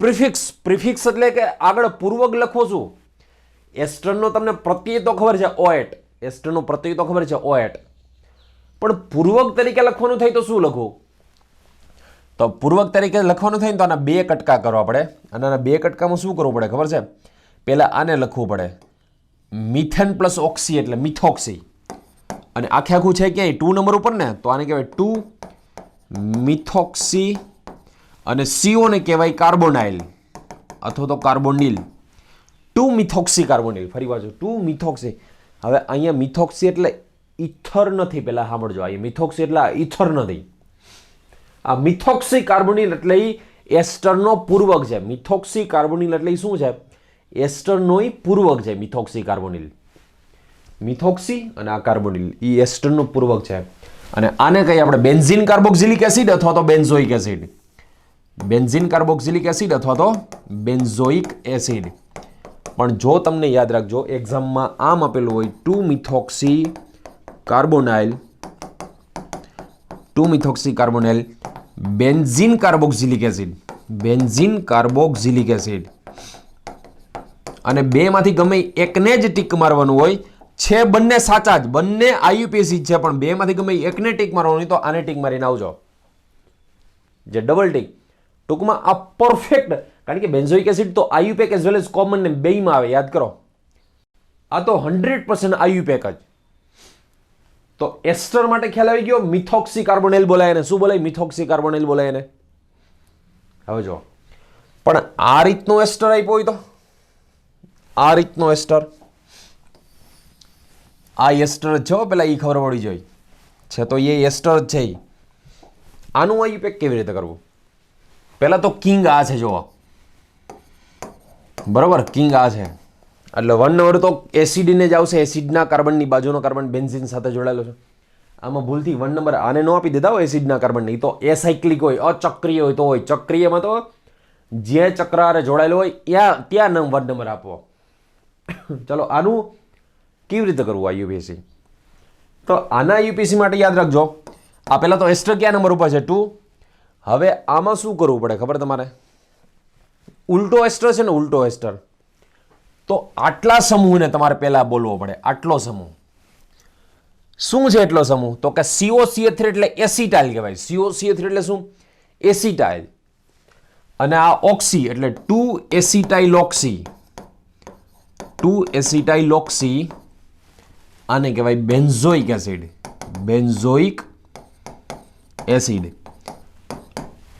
પ્રિફિક્સ એટલે કે આગળ પૂર્વક લખવો છું. એસ્ટરનો તમને પ્રત્યય તો ખબર છે ઓએટ, એસ્ટરનો પ્રત્યય તો ખબર છે ઓએટ, પણ પૂર્વક તરીકે લખવાનું થાય તો શું લખવું? તો પૂર્વક તરીકે લખવાનું થાય ને તો આના બે કટકા કરવા પડે. અને આના બે કટકામાં શું કરવું પડે ખબર છે? પહેલા આને લખવું પડે મિથેન પ્લસ ઓક્સી એટલે મિથોક્સી, અને આખે આખું છે ક્યાંય 2 નંબર ઉપર ને, તો આને કહેવાય 2 મિથોક્સી, અને CO ને કહેવાય કાર્બોનાઇલ અથવા તો કાર્બોનિલ. 2 methoxy carbonyl. ફરી પાછું 2 મિથોક્સી. હવે અહીંયા મિથોક્સી એટલે ઇથર નથી, પહેલા સાંભળજો. અહીંયા મિથોક્સી એટલે ઇથર નથી. આ મિથોક્સી કાર્બોનિલ એટલે એસ્ટરનો પૂર્વક છે. મિથોક્સી કાર્બોનિલ એટલે શું છે? એસ્ટરનો પૂર્વક છે. મિથોક્સી કાર્બોનિલ, મિથોક્સી અને આ કાર્બોનિલ એ એસ્ટરનો પૂર્વક છે. અને આને કહીએ આપણે બેન્ઝીન કાર્બોક્સિલિક એસિડ અથવા તો benzoic acid. Benzene carboxylic acid અથવા તો બેન્ઝોઇક એસિડ. પણ જો તમને યાદ રાખજો એક્ઝામમાં આમ આપેલું હોય 2 methoxy carbonyl, 2 methoxy carbonyl benzene carboxylic acid, benzene carboxylic acid, અને બેમાંથી ગમે એકને જ ટીક મારવાનું હોય છે. બંને સાચા જ, બંને આઈયુપીએસી છે, પણ બેમાંથી ગમે એકને ટીક મારવાનું હોય તો આને ટીક મારીને આવજો, જે ડબલ ટીક. ટૂંકમાં આ પરફેક્ટ, કારણ કે બેન્ઝોઇક એસિડ તો આઈયુપેક એઝ વેલ એઝ કોમન ને બેયમાં આવે, યાદ કરો. આ તો 100% આઈયુપેક જ. તો એસ્ટર માટે ખ્યાલ આવી ગયો. મિથોક્સી કાર્બોનાઇલ બોલાય એને. શું બોલાય? મિથોક્સી કાર્બોનાઇલ બોલાય એને. હવે જો પણ આ રીતનો એસ્ટર આપ્યો હોય તો, આ રીતનો એસ્ટર, આ એસ્ટર જ છે પેલા, એ ખબર પડી જોઈએ છે, તો એ એસ્ટર જ છે. આનું આઈયુપેક કેવી રીતે કરવું? પહેલા તો કિંગ આ છે, જો બરોબર, કિંગ આ છે એટલે 1 નંબર તો એસિડ ને જ આવશે. એસિડના કાર્બનની બાજુનો કાર્બન બેન્ઝીન સાથે જોડાયેલો છે. આમાં ભૂલથી 1 નંબર આને ન આપી દેતા હોય એસિડના કાર્બનને, તો એસાયક્લિક હોય, અચક્રીય હોય તો હોય. ચક્રીયમાં તો જે ચક્ર હારે જોડાયેલો હોય ત્યાં 1 નંબર આપવો. ચલો આનું કેવી રીતે કરવું આઈયુપીએસી? તો આના આઈયુપીએસી માટે યાદ રાખજો, આ પહેલા તો એસ્ટર કયા નંબર ઉપર છે? 2. હવે આમાં શું કરવું પડે ખબર તમારે? ઉલટો એસ્ટર છે ને, ઉલટો એસ્ટર. તો આટલા સમૂહને તમારે પહેલા બોલવો પડે. આટલો સમૂહ શું છે? એટલો સમૂહ તો કે COCH3 એટલે એસિટાઇલ કહેવાય. COCH3 એટલે શું? એસિટાઇલ. અને આ ઓક્સી એટલે 2 એસિટાઇલોક્સી, 2 એસિટાઇલોક્સી. આને કહેવાય બેન્ઝોઇક એસિડ, બેન્ઝોઇક એસિડ,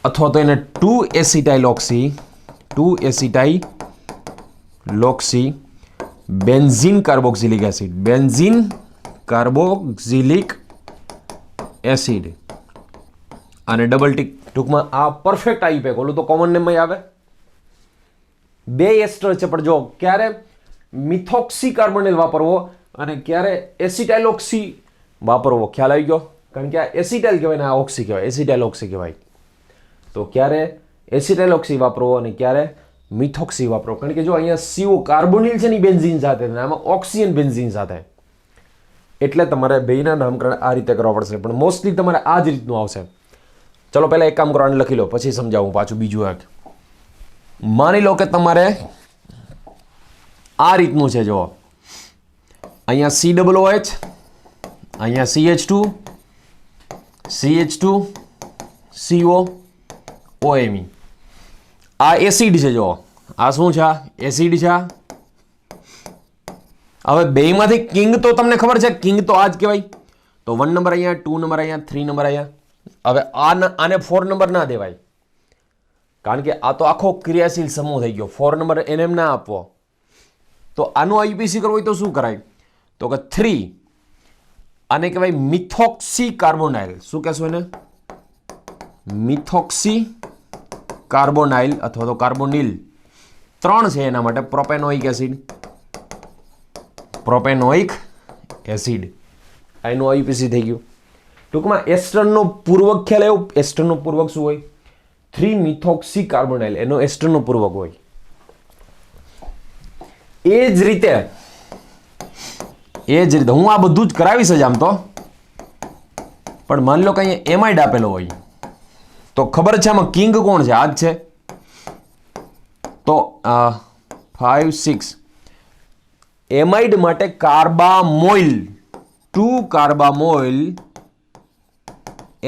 અથવા તો એને 2 acetyloxy, 2 acetyloxy benzene carboxylic acid, benzene carboxylic acid. અને ડબલ ટીક. ટૂંકમાં આ પરફેક્ટ આઈયુપેક. ઓલું તો કોમન નેમમાં આવે. બે એસ્ટર છે, પણ જો ક્યારે મિથોક્સી કાર્બોનિલ વાપરવો અને ક્યારે એસિટાઇલોક્સી વાપરવો, ખ્યાલ આવી ગયો? કારણ કે આ એસિટાઇલ કહેવાય ને આ ઓક્સી કહેવાય, એસિટાઇલોક્સી કહેવાય. તો ક્યારે એસિટાઇલોક્સી વાપરવો અને ક્યારે મિથોક્સી વાપરવો. કારણ કે જો અહીંયા CO કાર્બોનિલ છે ને બેન્ઝીન સાથે, આમાં ઓક્સિજન બેન્ઝીન સાથે, એટલે તમારે બેયના નામકરણ આ રીતે કરવા પડશે. પણ મોસ્ટલી તમારે આ જ રીતનું આવશે. ચલો પહેલાં એક કામ કરો, આને લખી લો, પછી સમજાવું પાછું બીજું એક. માની લો કે તમારે આ રીતનું છે, જો અહીંયા COOH, અહીંયા CH2, CH2, CO, OMe. આ એસિડ છે, જો આ શું છે? એસિડ છે. હવે બેયમાંથી કિંગ તો તમને ખબર છે, કિંગ તો આ જ કહેવાય. તો 1 નંબર અહીંયા, 2 નંબર અહીંયા, 3 નંબર અહીંયા. હવે આને 4 નંબર ના દેવાય, કારણ કે આ તો આખો ક્રિયાશીલ સમૂહ થઈ ગયો. 4 નંબર એને એમ ના આપવો. તો આનું આઈયુપીએસી કરવું હોય તો શું કરાય? તો કે 3. આને કહેવાય મિથોક્સી કાર્બોનાઇલ. શું કહેશો એને? મિથોક્સી કાર્બોનાઇલ અથવા તો કાર્બોનિલ. 3 છે એના માટે પ્રોપેનોઇક એસિડ, પ્રોપેનોઇક એસિડ. એનું આઈયુપીએસી થઈ ગયું. ટૂંકમાં એસ્ટરનો પૂર્વક ખ્યાલ આવ્યો? એસ્ટરનો પૂર્વક શું હોય? 3 મિથોક્સી કાર્બોનાઇલ, એનો એસ્ટરનો પૂર્વક હોય. એ જ રીતે હું આ બધું જ કરાવીશ જ આમ તો, પણ માની લો કે અહીંયા એમાઇડ આપેલો હોય તો ખબર છે આમાં કિંગ કોણ છે? આ જ છે. તો 5 6 એમાઇડ માટે કાર્બામોઇલ 2 કાર્બામોઇલ,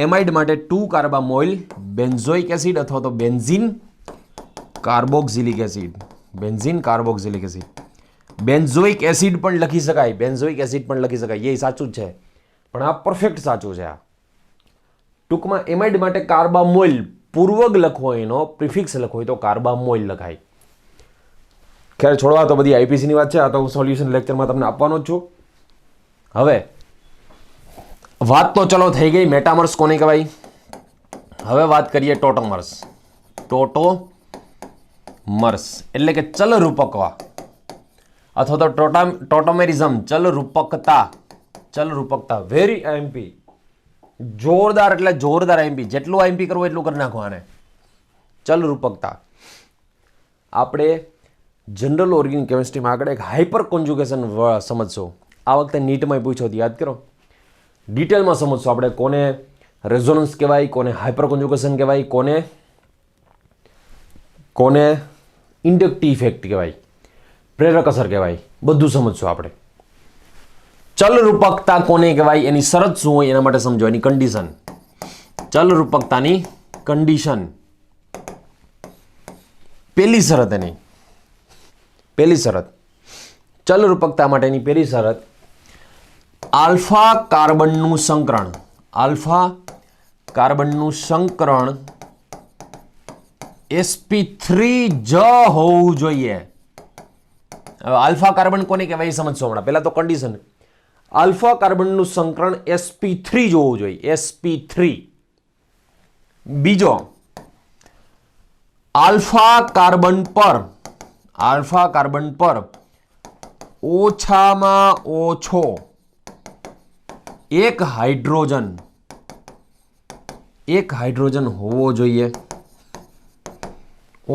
એમાઇડ માટે 2 કાર્બામોઇલ બેન્ઝોઇક એસિડ અથવા તો benzene carboxylic acid, benzene carboxylic acid. Benzoic acid પણ લખી શકાય, બેન્ઝોઇક એસિડ પણ લખી શકાય, એ સાચું જ છે, પણ આ પરફેક્ટ સાચું છે. આ ટૂંકમાં એમાઇડ માટે કાર્બામોઇલ પૂર્વક લખવો, એનો પ્રિફિક્સ લખવો હોય તો કાર્બામોઇલ લખાય. ખેર છોડવા, તો બધી આઈપીસીની વાત છે, આ તો હું સોલ્યુશન લેક્ચરમાં તમને આપવાનો જ છું. હવે વાત તો ચલો થઈ ગઈ મેટામર્સ કોને કહેવાય. હવે વાત કરીએ ટોટોમર્સ. ટોટોમર્સ એટલે કે ચલરૂપકવા અથવા તો ટોટોમેરિઝમ, ચલરૂપકતા. ચલરૂપકતા વેરી આઈએમપી, જોરદાર એટલે જોરદાર આઈએમપી. જેટલું આઈએમપી કરવું એટલું કરી નાખો આને. ચલરૂપકતા આપણે જનરલ ઓર્ગેનિક કેમિસ્ટ્રીમાં આગળ એક હાઇપર કોન્જુગેશન સમજશો. આ વખતે નીટમાં પૂછ્યો હતો, યાદ કરો. ડિટેલમાં સમજશો આપણે કોને રેઝોનન્સ કહેવાય, કોને હાઇપર કોન્જુગેશન કહેવાય, કોને ઇન્ડક્ટિવ ઇફેક્ટ કહેવાય, પ્રેરક અસર કહેવાય, બધું સમજશું આપણે. ચલરૂપકતા કોને કહેવાય, એની શરત શું હોય એના માટે સમજો, એની કન્ડિશન. ચલરૂપકતાની કન્ડિશન, પહેલી શરત એની, પહેલી શરત ચલરૂપકતા માટેની પહેલી શરત, આલ્ફા કાર્બનનું સંકરણ, આલ્ફા કાર્બનનું સંકરણ sp3 જ હોવું જોઈએ. હવે આલ્ફા કાર્બન કોને કહેવાય સમજશો હમણાં. પહેલા તો કન્ડિશન, આલ્ફા કાર્બનનું સંકરણ sp3 જ હોવું જોઈએ, sp3. બીજો, આલ્ફા કાર્બન પર ઓછામાં ઓછો એક હાઇડ્રોજન હોવો જોઈએ.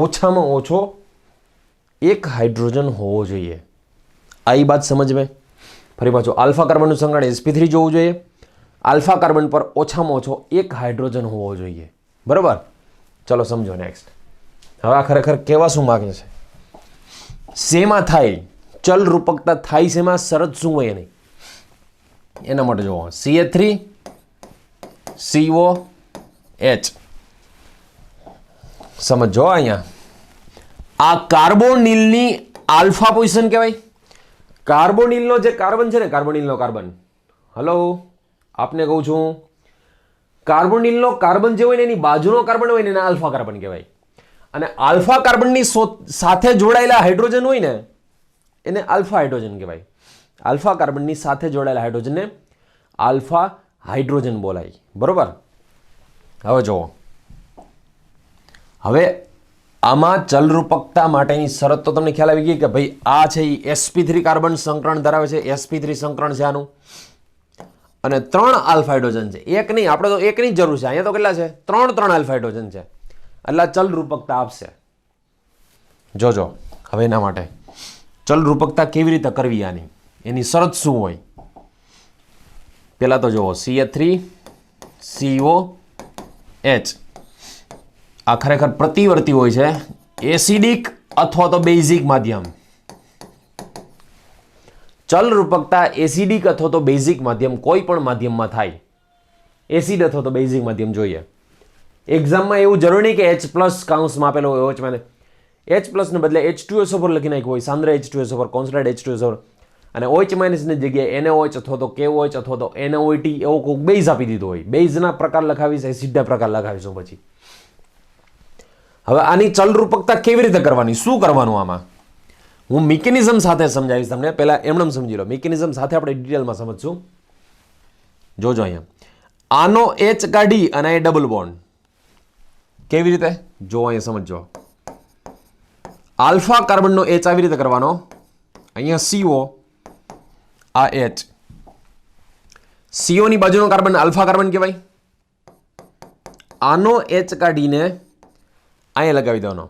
ઓછામાં ઓછો એક હાઇડ્રોજન હોવો જોઈએ. આ વાત સમજ में. ફરી પાછું, આલ્ફા કાર્બનનું સંકરણ sp3 જોવું જોઈએ, આલ્ફા કાર્બન પર ઓછામાં ઓછો એક હાઇડ્રોજન હોવો જોઈએ. બરોબર, ચલો સમજો નેક્સ્ટ. હવે આ ખરેખર કેવા શું માગે છે, શેમાં થાય ચલ રૂપકતા થાય, શેમાં શરત શું હોય એની, એના માટે જુઓ. CH3COH સમજો. અહીંયા આ કાર્બોનિલની આલ્ફા પોઝિશન કહેવાય. કાર્બોનિલનો જે કાર્બન છે ને, કાર્બોનિલનો કાર્બન, હલો આપને કહું છું, કાર્બોનિલનો કાર્બન જે હોય ને એની બાજુનો કાર્બન હોય ને એને આલ્ફા કાર્બન કહેવાય. અને આલ્ફા કાર્બનની સાથે જોડાયેલા હાઇડ્રોજન હોય ને એને આલ્ફા હાઇડ્રોજન કહેવાય. આલ્ફા કાર્બનની સાથે જોડાયેલા હાઇડ્રોજનને આલ્ફા હાઇડ્રોજન બોલાય. બરોબર. હવે જુઓ, હવે આમાં ચલરૂપકતા માટેની શરત તો તમને ખ્યાલ આવી ગઈ કે ભાઈ આ છે એ sp3 કાર્બન સંકરણ ધરાવે છે, sp3 સંકરણ છે આનું, અને 3 આલ્ફા હાઇડ્રોજન છે. એક નહીં, આપણે તો એકની જ જરૂર છે. અહીંયા તો કેટલા છે? 3 આલ્ફા હાઇડ્રોજન છે. એટલે ચલરૂપકતા આપશે. જોજો હવે એના માટે ચલરૂપકતા કેવી રીતે કરવી, આની એની શરત શું હોય. પહેલા તો જુઓ, CH3COH આ ખરેખર પ્રતિવર્તી હોય છે, એસિડિક અથવા તો બેઝિક માધ્યમ. ચલરૂપકતા એસિડિક અથવા તો બેઝિક માધ્યમ કોઈ પણ માધ્યમમાં થાય. એસિડ અથવા તો બેઝિક માધ્યમ જોઈએ. એક્ઝામમાં એવું જરૂર નહીં કે H+ કાઉન્સમાં આપેલો હોય, H ને બદલે H2SO4 લખી નાખ્યું હોય, સાંદ્ર H2SO4, કોન્સન્ટ્રેટ H2SO4, અને OH- ની જગ્યાએ NaOH અથવા તો KOH અથવા તો NaOH એવો કોઈક બેઝ આપી દીધો હોય. બેઝના પ્રકાર લખાવીશ, એસિડના પ્રકાર લખાવીશું પછી. હવે આની ચલરૂપકતા કેવી રીતે કરવાની, શું કરવાનું આમાં હું મિકેનિઝમ સાથે સમજાવીશ તમને. પહેલા એમનેમ સમજી લો, મિકેનિઝમ સાથે આપણે ડિટેલમાં સમજશું. જોજો અહીંયા આનો H કાઢી અને એ ડબલ બોન્ડ કેવી રીતે જો અહીંયા સમજો. આલ્ફા કાર્બનનો H આવી રીતે કરવાનો, અહીંયા CO, આ H, CO ની બાજુનો કાર્બન આલ્ફા કાર્બન કહેવાય. આનો H કાઢીને અહીંયા લગાવી દેવાનો.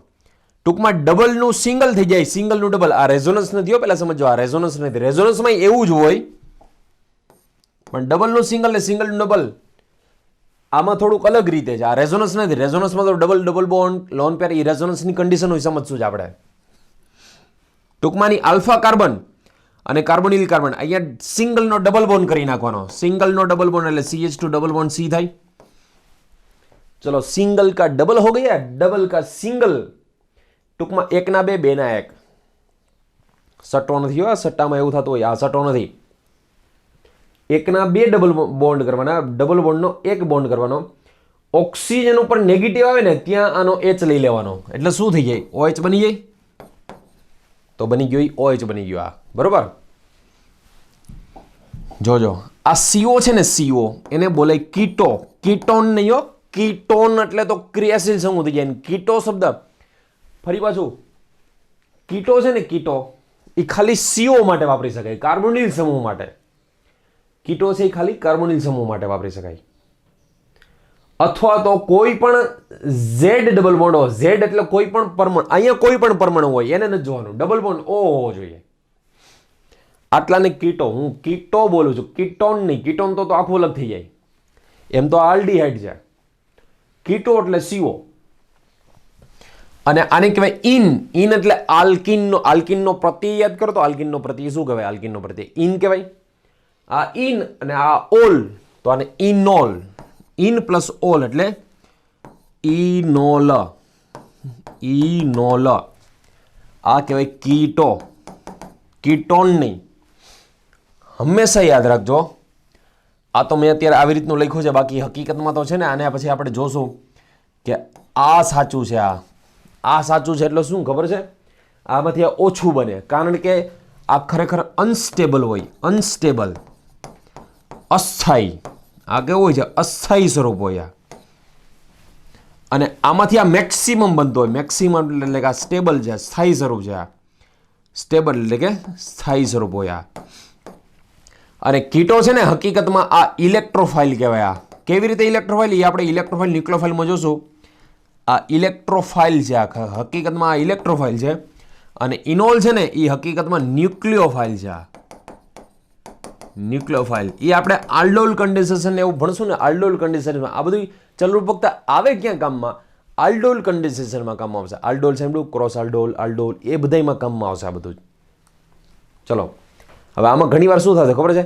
ટૂંકમાં ડબલનું સિંગલ થઈ જાય, સિંગલનું ડબલ. આ રેઝોનન્સ નથી હો, પહેલા સમજો, આ રેઝોનન્સ નથી. રેઝોનન્સમાં એવું જ હોય, પણ ડબલનું સિંગલ ને સિંગલનું ડબલ. આમાં થોડુંક અલગ રીતે છે. આ રેઝોનન્સ નથી. રેઝોનન્સમાં તો double double bond lone pair એ રેઝોનન્સની કન્ડિશન હોય, સમજશું જ આપણે. ટૂંકમાંની આલ્ફા કાર્બન અને કાર્બોનિલ કાર્બન અહીંયા સિંગલનો ડબલ બોન્ડ કરી નાખવાનો. સિંગલનો ડબલ બોન્ડ એટલે CH2 ડબલ બોન્ડ C થાય. ચલો સિંગલ કા ડબલ હો ગયા, ડબલ કા સિંગલ. ટૂંકમાં એકના બે, બેના એક. સટ્ટો નથી હો, સટ્ટામાં એવું થતું હોય. આ સટ્ટો નથી. એકના બે ડબલ બોન્ડ કરવાના, ડબલ બોન્ડનો એક બોન્ડ કરવાનો. ઓક્સિજન ઉપર નેગેટિવ આવે ને ત્યાં આનો H લઈ લેવાનો, એટલે શું થઈ જાય? OH બની જાય. તો બની ગયો OH બની ગયો આ, બરોબર. જોજો આ CO છે ને, CO એને બોલે કીટો. કીટોન નહીં હો, કીટોન એટલે તો ક્રિયાશીલ સમૂહ થઈ જાય. કીટો શબ્દ ફરી પાછું, કીટો છે ને, કીટો એ ખાલી CO માટે વાપરી શકાય, કાર્બોનિલ સમૂહ માટે. કીટો છે એ ખાલી કાર્બોનિલ સમૂહ માટે વાપરી શકાય. અથવા તો કોઈ પણ Z ડબલ બોન્ડ હોય. Z એટલે કોઈ પણ પરમાણુ, અહીંયા કોઈ પણ પરમાણુ હોય એને નથી જોવાનું, ડબલ બોન્ડ O હોવો જોઈએ. આટલાને કીટો, હું કીટો બોલું છું, કીટોન નહીં. કીટોન તો આખું અલગ થઈ જાય. એમ તો આલ્ડીહાઇડ છે. કીટો એટલે CO. અને આને કહેવાય ઇન. ઇન એટલે આલ્કિનનો. આલ્કિનનો પ્રત્યય યાદ કરો તો આલ્કિનનો પ્રત્યય શું કહેવાય? આલ્કિનનો પ્રત્યય ઇન કહેવાય. આ ઇન અને આ ઓલ, તો આને ઇનોલ. ઇન પ્લસ ઓલ એટલે ઇનોલ. ઇનોલ આ કહેવાય કીટો, કીટોન નહીં. હંમેશા યાદ રાખજો. આ તો મેં અત્યારે આવી રીતનું લખ્યું છે, બાકી હકીકતમાં તો છે ને આને પછી આપણે જોશું કે આ સાચું છે. આ સાચું છે એટલે શું ખબર છે? આમાંથી આ ઓછું બને, કારણ કે આ ખરેખર અનસ્ટેબલ હોય. અનસ્ટેબલ, અસ્થાયી. આ કેવું હોય છે? અસ્થાયી સ્વરૂપ હોય. અને આમાંથી આ મેક્સિમમ બનતો હોય. મેક્સિમમ એટલે કે આ સ્ટેબલ છે, સ્થાયી સ્વરૂપ છે. આ સ્ટેબલ એટલે કે સ્થાયી સ્વરૂપ હોય. અને કીટો છે ને હકીકતમાં આ ઇલેક્ટ્રોફાઇલ કહેવાય. આ કેવી રીતે ઇલેક્ટ્રોફાઇલ એ આપણે ઇલેક્ટ્રોફાઇલ ન્યુક્લિયોફાઇલમાં જોશું. આ ઇલેક્ટ્રોફાઇલ છે. આ હકીકતમાં આ ઇલેક્ટ્રોફાઇલ છે. અને ઇનોલ છે ને એ હકીકતમાં ન્યુક્લિયોફાઇલ છે. ન્યુક્લિયોફાઇલ એ આપણે આલ્ડોલ કન્ડેન્સેશન એવું ભણશું ને. આલ્ડોલ કન્ડેન્સેશનમાં આ બધું ચલરૂપકતા આવે ક્યાં કામમાં? આલ્ડોલ કન્ડેન્સેશનમાં કામમાં આવશે. આલ્ડોલ સાંભળ્યું, ક્રોસ આલ્ડોલ, આલ્ડોલ એ બધામાં કામમાં આવશે આ બધું. ચલો હવે આમાં ઘણી વાર શું થશે ખબર છે?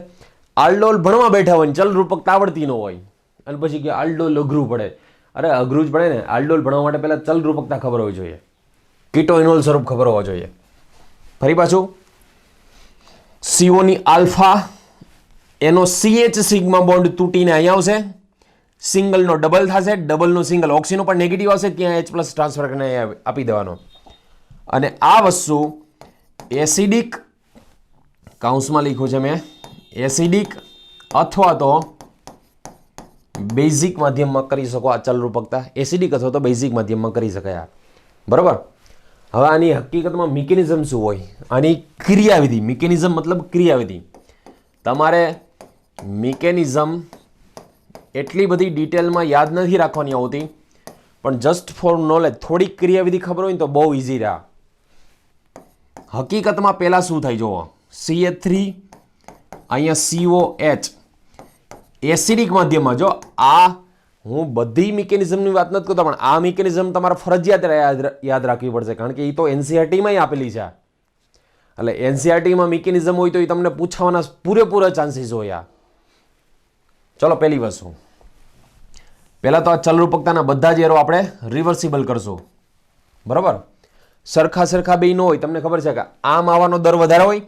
આલ્ડોલ ભણવા બેઠા હોય ને ચલરૂપકતા આવડતી ન હોય અને પછી કે આલ્ડોલ અઘરું પડે. અરે અઘરું જ પડે ને. આલ્ડોલ ભણવા માટે પહેલાં ચલરૂપકતા ખબર હોવી જોઈએ, કીટો ઇનોલ સ્વરૂપ ખબર હોવા જોઈએ. ફરી પાછું CO ની આલ્ફા, એનો CH સિગ્મા બોન્ડ તૂટીને અહીંયા આવશે. સિંગલનો ડબલ થશે, ડબલનો સિંગલ. ઓક્સિજન પર નેગેટિવ આવશે, ત્યાં H પ્લસ ટ્રાન્સફર કરીને આપી દેવાનો. અને આ વસ્તુ એસિડિક, કાઉન્સમાં લખ્યું છે મેં, એસિડિક અથવા તો બેઝિક માધ્યમમાં કરી શકો. આ ચલરૂપકતા એસિડિક અથવા તો બેઝિક માધ્યમમાં કરી શકાય. બરાબર. હવે આની હકીકતમાં મિકેનિઝમ શું હોય? આની ક્રિયાવિધિ. મિકેનિઝમ મતલબ ક્રિયાવિધિ. તમારે મિકેનિઝમ એટલી બધી ડિટેલમાં યાદ નથી રાખવાની આવતી, પણ જસ્ટ ફોર નોલેજ થોડીક ક્રિયાવિધિ ખબર હોય ને તો બહુ ઇઝી રહે. હકીકતમાં પહેલાં શું થાય જુઓ, CH3 અહીંયા COH એસિડિક માધ્યમમાં. જો આ હું બધી મિકેનિઝમની વાત નથી કરતો, પણ આ મિકેનિઝમ તમારે ફરજિયાત યાદ રાખવી પડશે, કારણ કે એ તો NCERTમાં આપેલી છે. એટલે NCERTમાં મિકેનિઝમ હોય તો એ તમને પૂછવાના પૂરેપૂરા ચાન્સીસ હોય. ચલો પહેલી વસ્તુ, પહેલાં તો આ ચલરૂપકતાના બધા જ એરો આપણે રિવર્સિબલ કરશું. બરાબર. સરખા બે ન હોય. તમને ખબર છે કે આમ આવવાનો દર વધારે હોય,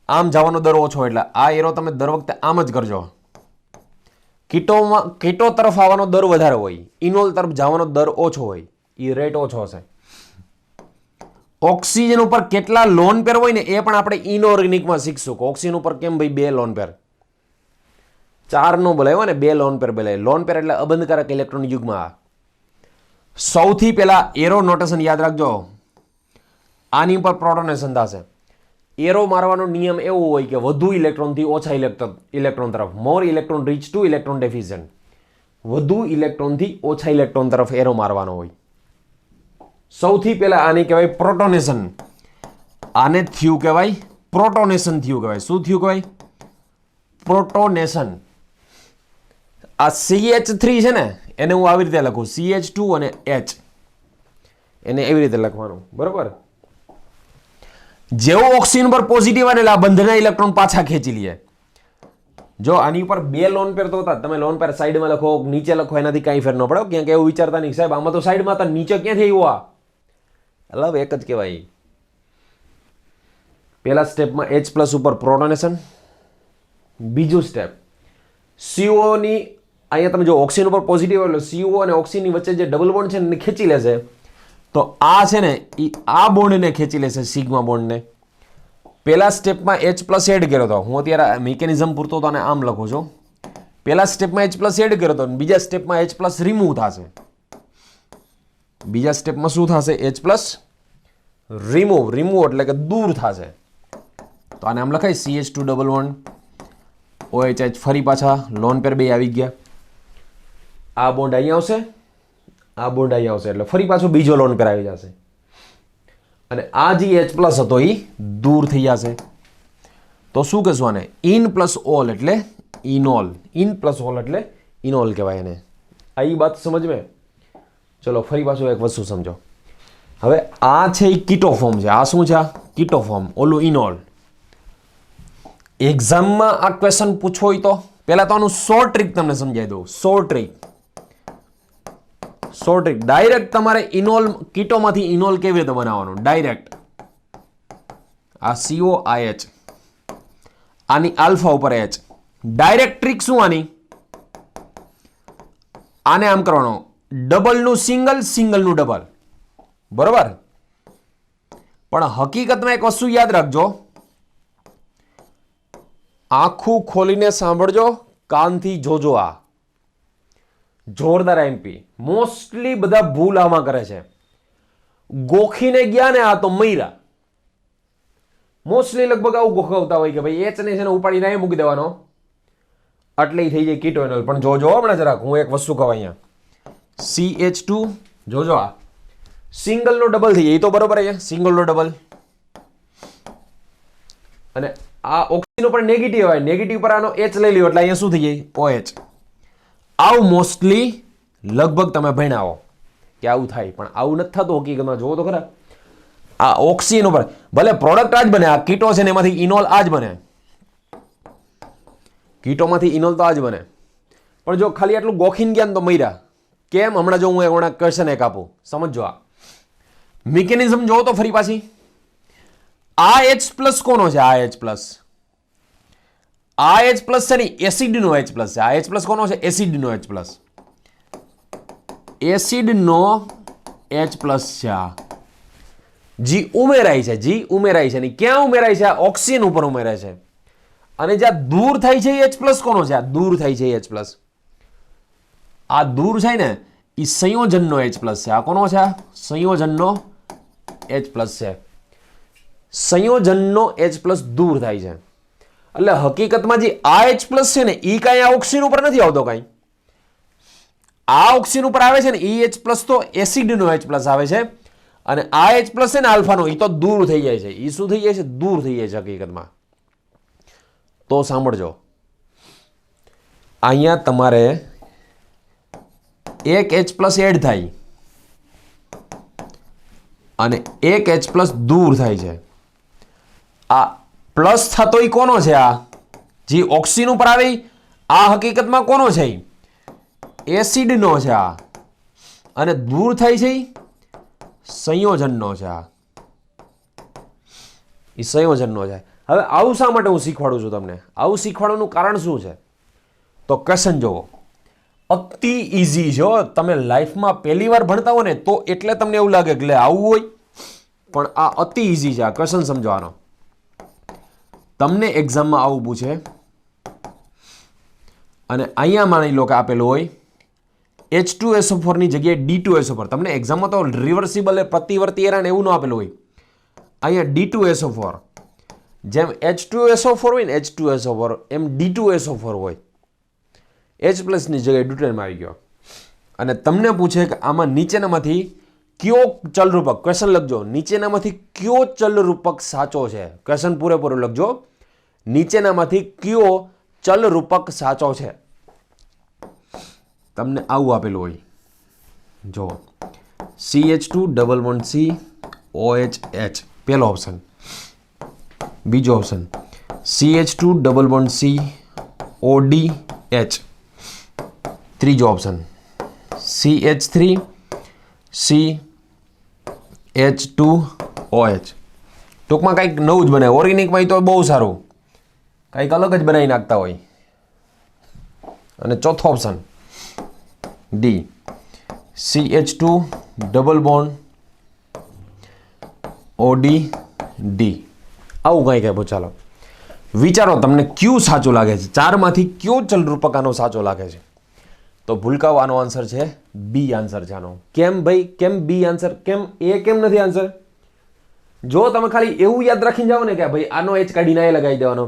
આમ જવાનો દર ઓછો, એટલે આ એરો તમે દર વખતે આમ જ કરજો. કીટો તરફ આવવાનો દર વધારે હોય, ઇનોલ તરફ જવાનો દર ઓછો હોય, એ રેટ ઓછો હશે. ઓક્સિજન ઉપર કેટલા લોન પેર હોય ને એ પણ આપણે ઇનઓર્ગેનિકમાં શીખશું. ઓક્સિજન ઉપર કેમ ભાઈ 2 લોન પેર, 4 નો બોલાય ને, 2 લોન પેર બોલાય. લોન પેર એટલે અબંધકારક ઇલેક્ટ્રોન યુગમાં. સૌથી પહેલા એરો નોટેશન યાદ રાખજો. આની ઉપર પ્રોટોનેશન થશે. એરો મારવાનો નિયમ એવો હોય કે વધુ ઇલેક્ટ્રોનથી ઓછા ઇલેક્ટ્રોન તરફ, more electron rich to electron deficient. વધુ ઇલેક્ટ્રોનથી ઓછા ઇલેક્ટ્રોન તરફ એરો મારવાનો હોય. સૌથી પહેલા આને કહેવાય પ્રોટોનેશન. આને થયું કહેવાય પ્રોટોનેશન થયું કહેવાય. શું થયું કહેવાય? પ્રોટોનેશન. આ CH3 છે ને એને હું આવી રીતે લખું, CH2 અને H એને એવી રીતે લખવાનું, બરોબર. જેવો ઓક્સિજન પર પોઝિટિવ આવે એટલે આ બંધના ઇલેક્ટ્રોન પાછા ખેંચી લે. જો આની ઉપર 2 લોન પેર તો હતા, તમે લોન પેર સાઈડમાં લખો નીચે લખો એનાથી કાંઈ ફેર ન પડે, ક્યાંક એવું વિચારતા નહીં સાહેબ આમાં તો સાઈડમાં હતા નીચે ક્યાંથી આવ્યું, આ એટલે એક જ કહેવાય. પહેલા સ્ટેપમાં H+ ઉપર પ્રોટોનેશન, બીજું સ્ટેપ CO ની અહીંયા તમે જો ઓક્સિજન ઉપર પોઝિટિવ એટલે CO અને ઓક્સિજનની વચ્ચે જે ડબલ બોન્ડ છે ને ખેંચી લેશે, તો આ છે ને એ આ બોન્ડને ખેંચી લેશે, સિગ્મા બોન્ડને. પહેલા સ્ટેપમાં H+ એડ કર્યો હતો, હું અત્યારે મિકેનિઝમ પૂરતો તો આને આમ લખું છું. પહેલા સ્ટેપમાં H+ એડ કર્યો હતો, બીજા સ્ટેપમાં H+ રિમૂવ થશે. બીજા સ્ટેપમાં શું થશે? H+ રિમૂવ એટલે કે દૂર થશે. તો આને આમ લખાય CH2 ડબલ બોન્ડ OH, ફરી પાછા લોન પેર 2 આવી ગયા. આ બોન્ડ અહીંયા આવશે, આ બોન્ડ અહીંયા આવશે, એટલે ફરી પાછો બીજો લોન પેર આવી જશે. અને આ જે H+ હતો એ દૂર થઈ જશે. તો શું કહેશું આને? ઇન પ્લસ ઓલ એટલે ઇનોલ. ઇન પ્લસ ઓલ એટલે ઇનોલ કહેવાય એને. આ એ વાત સમજ में? ચલો ફરી પાછું એક વસ્તુ સમજો. હવે આ છે એ કીટો ફોર્મ છે, આ શું છે? આ કીટો ફોર્મ, ઓલું ઇનોલ. એક્ઝામમાં આ ક્વેશ્ચન પૂછો હોય તો પહેલા તો આનું શોર્ટ ટ્રીક તમને સમજાવી દઉં. શોર્ટ ટ્રીક ડાયરેક્ટ તમારે ઇનોલ કીટોમાંથી ઇનોલ કેવી રીતે બનાવવાનું? ડાયરેક્ટ આ COIH, આની આલ્ફા ઉપર H. ડાયરેક્ટ ટ્રીક શું આની? આને આમ કરવાનો, ડબલનું સિંગલ, સિંગલનું ડબલ, બરોબર. પણ હકીકતમાં એક વસ્તુ યાદ રાખજો, આખું ખોલીને સાંભળજો, કાનથી જોજો. આ જોરદાર MP. મોસ્ટલી બધા ભૂલ આમાં કરે છે, ગોખીને ગયા ને આ તો મૈરા. મોસ્ટલી લગભગ આવું ગોખવતા હોય કે ભાઈ H ને છે ને ઉપાડીને અહીં મૂકી દેવાનો એટલે થઈ જાય કીટો ઇનોલ. પણ જોજો હમણાં જરાક હું એક વસ્તુ કહું, અહીંયા CH2 જોજો, આ સિંગલનો ડબલ થઈ જાય, એ તો બરોબર. અહીંયા સિંગલનો ડબલ, અને આ ઓક્સિજન ઉપર નેગેટિવ હોય, નેગેટિવ પર આનો H લઈ લ્યો એટલે અહીંયા શું થઈ જાય? OH. આવું મોસ્ટલી લગભગ તમે ભણ્યા હો કે આવું થાય, પણ આવું નથી થતું હકીકતમાં. જોવો તો ખરા, આ ઓક્સિજન ઉપર ભલે પ્રોડક્ટ આ જ બને, આ કીટો છે ને એમાંથી ઇનોલ આ જ બને, કીટોમાંથી ઇનોલ તો આ જ બને. પણ જો ખાલી આટલું ગોખીને ગયા તો મૈરા કેમ? હમણાં જો હું હમણાં ક્વેશ્ચન એક આપું, સમજો. આ મિકેનિઝમ જોવો તો ફરી પાછી. આ H+ કોનો છે? આ H+, આ H+ છે ને એસિડનો H+ છે. આ H+ કોનો છે? એસિડનો H+, એસિડનો H+ છે. આ જી ઉમેરાય છે, જી ઉમેરાય છે ને ક્યાં ઉમેરાય છે? આ ઓક્સિજન ઉપર ઉમેરાય છે. અને જ્યાં દૂર થાય છે એ H+ કોનો છે? આ દૂર થાય છે H+. આ દૂર છે ને એ સંયોજનનો H+ છે. આ કોનો છે? સંયોજનનો H+ છે. સંયોજનનો H+ દૂર થાય છે. એટલે હકીકતમાં જે આ H+ છે ને એ કાંઈ આ ઓક્સિજન ઉપર નથી આવતો કાંઈ. આ ઓક્સિજન ઉપર આવે છે ને એ H+ તો એસિડનો H+ આવે છે, અને આ H+ છે ને આલ્ફાનો એ તો દૂર થઈ જાય છે. એ શું થઈ જાય છે? દૂર થઈ જાય છે હકીકતમાં. તો સાંભળજો, અહીંયા તમારે એક H+ એડ થાય અને એક H+ દૂર થાય છે. આ પ્લસ થતો એ કોનો છે? આ જે ઓક્સિજન ઉપર આવે આ હકીકતમાં કોનો છે? એસિડનો છે. આ અને દૂર થાય છે સંયોજનનો છે. આ એ સંયોજનનો છે. હવે આવું શા માટે હું શીખવાડું છું તમને? આવું શીખવાડવાનું કારણ શું છે? તો ક્વેશ્ચન જોવો, અતિ ઇઝી છે. તમે લાઈફમાં પહેલી વાર ભણતા હો ને તો એટલે તમને એવું લાગે કે આવું હોય, પણ આ અતિ ઇઝી છે. આ ક્વેશ્ચન સમજવાનો. તમને એક્ઝામમાં આવું પૂછે અને અહીંયા માની લો કે આપેલું હોય H2SO4 ની જગ્યાએ D2SO4. તમને એક્ઝામમાં તો રિવર્સિબલ પ્રતિવર્તી એરાન એવું ન આપેલું હોય. અહીંયા D2SO4, જેમ H2SO4 હોય ને H2SO4 એમ D2SO4 હોય. H+ ની જગ્યાએ ડ્યુટેનિયમ આવી ગયો. અને તમને પૂછે કે આમાં નીચેનામાંથી કયો ચલરૂપક, ક્વેશ્ચન લખજો, નીચેનામાંથી કયો ચલરૂપક સાચો છે? ક્વેશ્ચન પૂરેપૂરો લખજો, નીચેનામાંથી કયો ચલરૂપક સાચો છે? તમને આવું આપેલું હોય, જો CH2 double bond C OH પહેલો ઓપ્શન. બીજો option CH2 double bond C ODH. ત્રીજો ઓપ્શન CH3 CH2OH. ટૂંકમાં કંઈક નવું જ બનાવે. ઓર્ગેનિકમાં તો બહુ સારું, કંઈક અલગ જ બનાવી નાખતા હોય. અને ચોથો option D CH2 double bond ODD. આવું કંઈક આપ્યું. ચાલો વિચારો તમને કયું સાચું લાગે છે, ચારમાંથી કયો ચલરૂપક આનો સાચો લાગે છે? તો ભૂલકાઓ આનો આન્સર છે બી આન્સર છે આનો. કેમ ભાઈ, કેમ બી આન્સર? કેમ એ કેમ નથી આન્સર? જો તમે ખાલી એવું યાદ રાખીને જાઓ ને કે ભાઈ આનો એચ કાઢીને એ લગાવી દેવાનો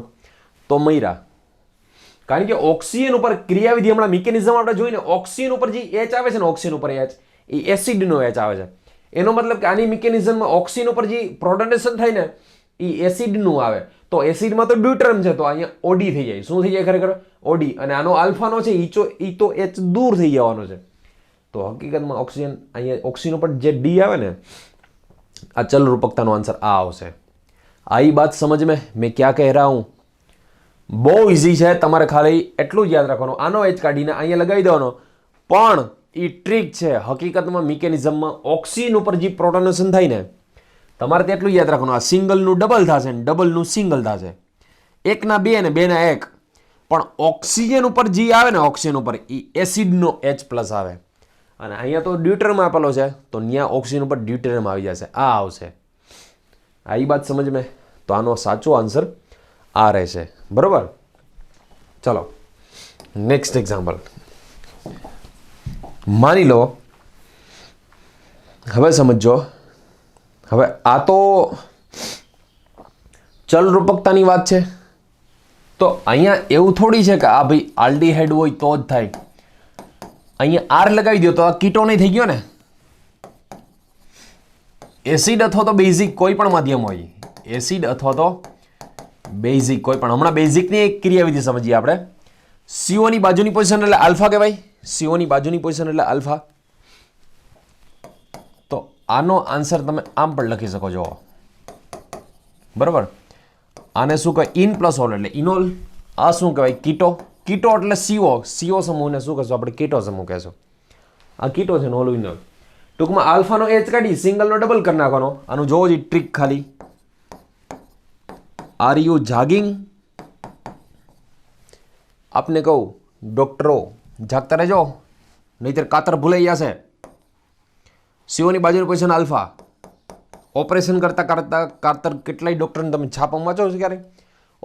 તો મયરા. કારણ કે ઓક્સિજન ઉપર ક્રિયાવિધિ હમણાં મિકેનિઝમ આપણે જોઈને ઓક્સિજન ઉપર જે એચ આવે છે ને, ઓક્સિજન ઉપર એચ એ એસિડનો એચ આવે છે. એનો મતલબ કે આની મિકેનિઝમમાં ઓક્સિજન ઉપર જે પ્રોટોનેશન થાય ને એ એસિડનું આવે. તો એસિડમાં તો ડ્યુટરમ છે, તો અહીંયા ઓડી થઈ જાય. શું થઈ જાય ખરેખર? ઓડી. અને આનો આલ્ફાનો છે એ તો એચ દૂર થઈ જવાનો છે. તો હકીકતમાં ઓક્સિજન અહીંયા ઓક્સિજન ઉપર જે ડી આવે ને, આ ચલ રૂપકતાનો આન્સર આ આવશે. આઈ બાત સમજ મેં ક્યાં કહે રહા હું? બહુ ઇઝી છે, તમારે ખાલી એટલું જ યાદ રાખવાનું, આનો એચ કાઢીને અહીંયા લગાવી દેવાનો. પણ એ ટ્રીક છે, હકીકતમાં મિકેનિઝમમાં ઓક્સિજન ઉપર જે પ્રોટોનેશન થાય ને, તમારે તેટલું યાદ રાખવાનું, આ સિંગલનું ડબલ થશે ને ડબલનું સિંગલ થશે. એકના બે ને બેના એક. પણ ઓક્સિજન ઉપર જે આવે ને, ઓક્સિજન ઉપર એ એસિડનો એચ પ્લસ આવે. અને અહીંયા તો ડ્યુટરમ આપેલો છે, તો ત્યાં ઓક્સિજન ઉપર ડ્યુટરમ આવી જશે. આ આવશે. આ વાત સમજ મેં? તો આનો સાચો આન્સર આ રહેશે. બરોબર? ચલો નેક્સ્ટ એક્ઝામ્પલ માની લો. હવે સમજો. હવે આ તો ચલ રૂપકતાની વાત છે. તો અહીંયા એવું થોડી છે કે આ ભાઈ આલ્ડીહાઇડ હોય તો જ થાય. અહીંયા આર લગાવી દો તો આ કીટો નહીં થઈ ગયો ને. એસિડ અથવા તો બેઝિક કોઈ પણ માધ્યમ હોય, એસિડ અથવા તો બેઝિક કોઈ પણ. હમણાં બેઝિકની એક ક્રિયાવિધિ સમજીએ આપણે. સીઓની બાજુની પોઝિશન એટલે આલ્ફા કહેવાય. સીઓની બાજુની પોઝિશન એટલે આલ્ફા. તો આનો આન્સર તમે આમ પણ લખી શકો છો. બરાબર? આને શું કહેવાય? ઇન પ્લસ ઓલ એટલે ઇનોલ. આ શું કહેવાય? કીટો. કીટો એટલે સીઓ. સીઓ સમૂહને શું કહેશું આપણે? કીટો સમૂહ કહેશું. આ કીટો છે, ઓલું ઇનોલ. ટૂંકમાં આલ્ફાનો એચ કાઢી સિંગલનો ડબલ કરી નાખવાનો. આનું જોવો જ ટ્રીક ખાલી. Are you jogging? આપને કહું ડોક્ટરો જાગતા રહેજો, નહીતર કાતર ભૂલાઈ જશે. સીઓની બાજુની પોઝિશન આલ્ફા. ઓપરેશન કરતા કરતા કાતર કેટલાય ડૉક્ટરને તમે છાપા વાંચો છો ક્યારે?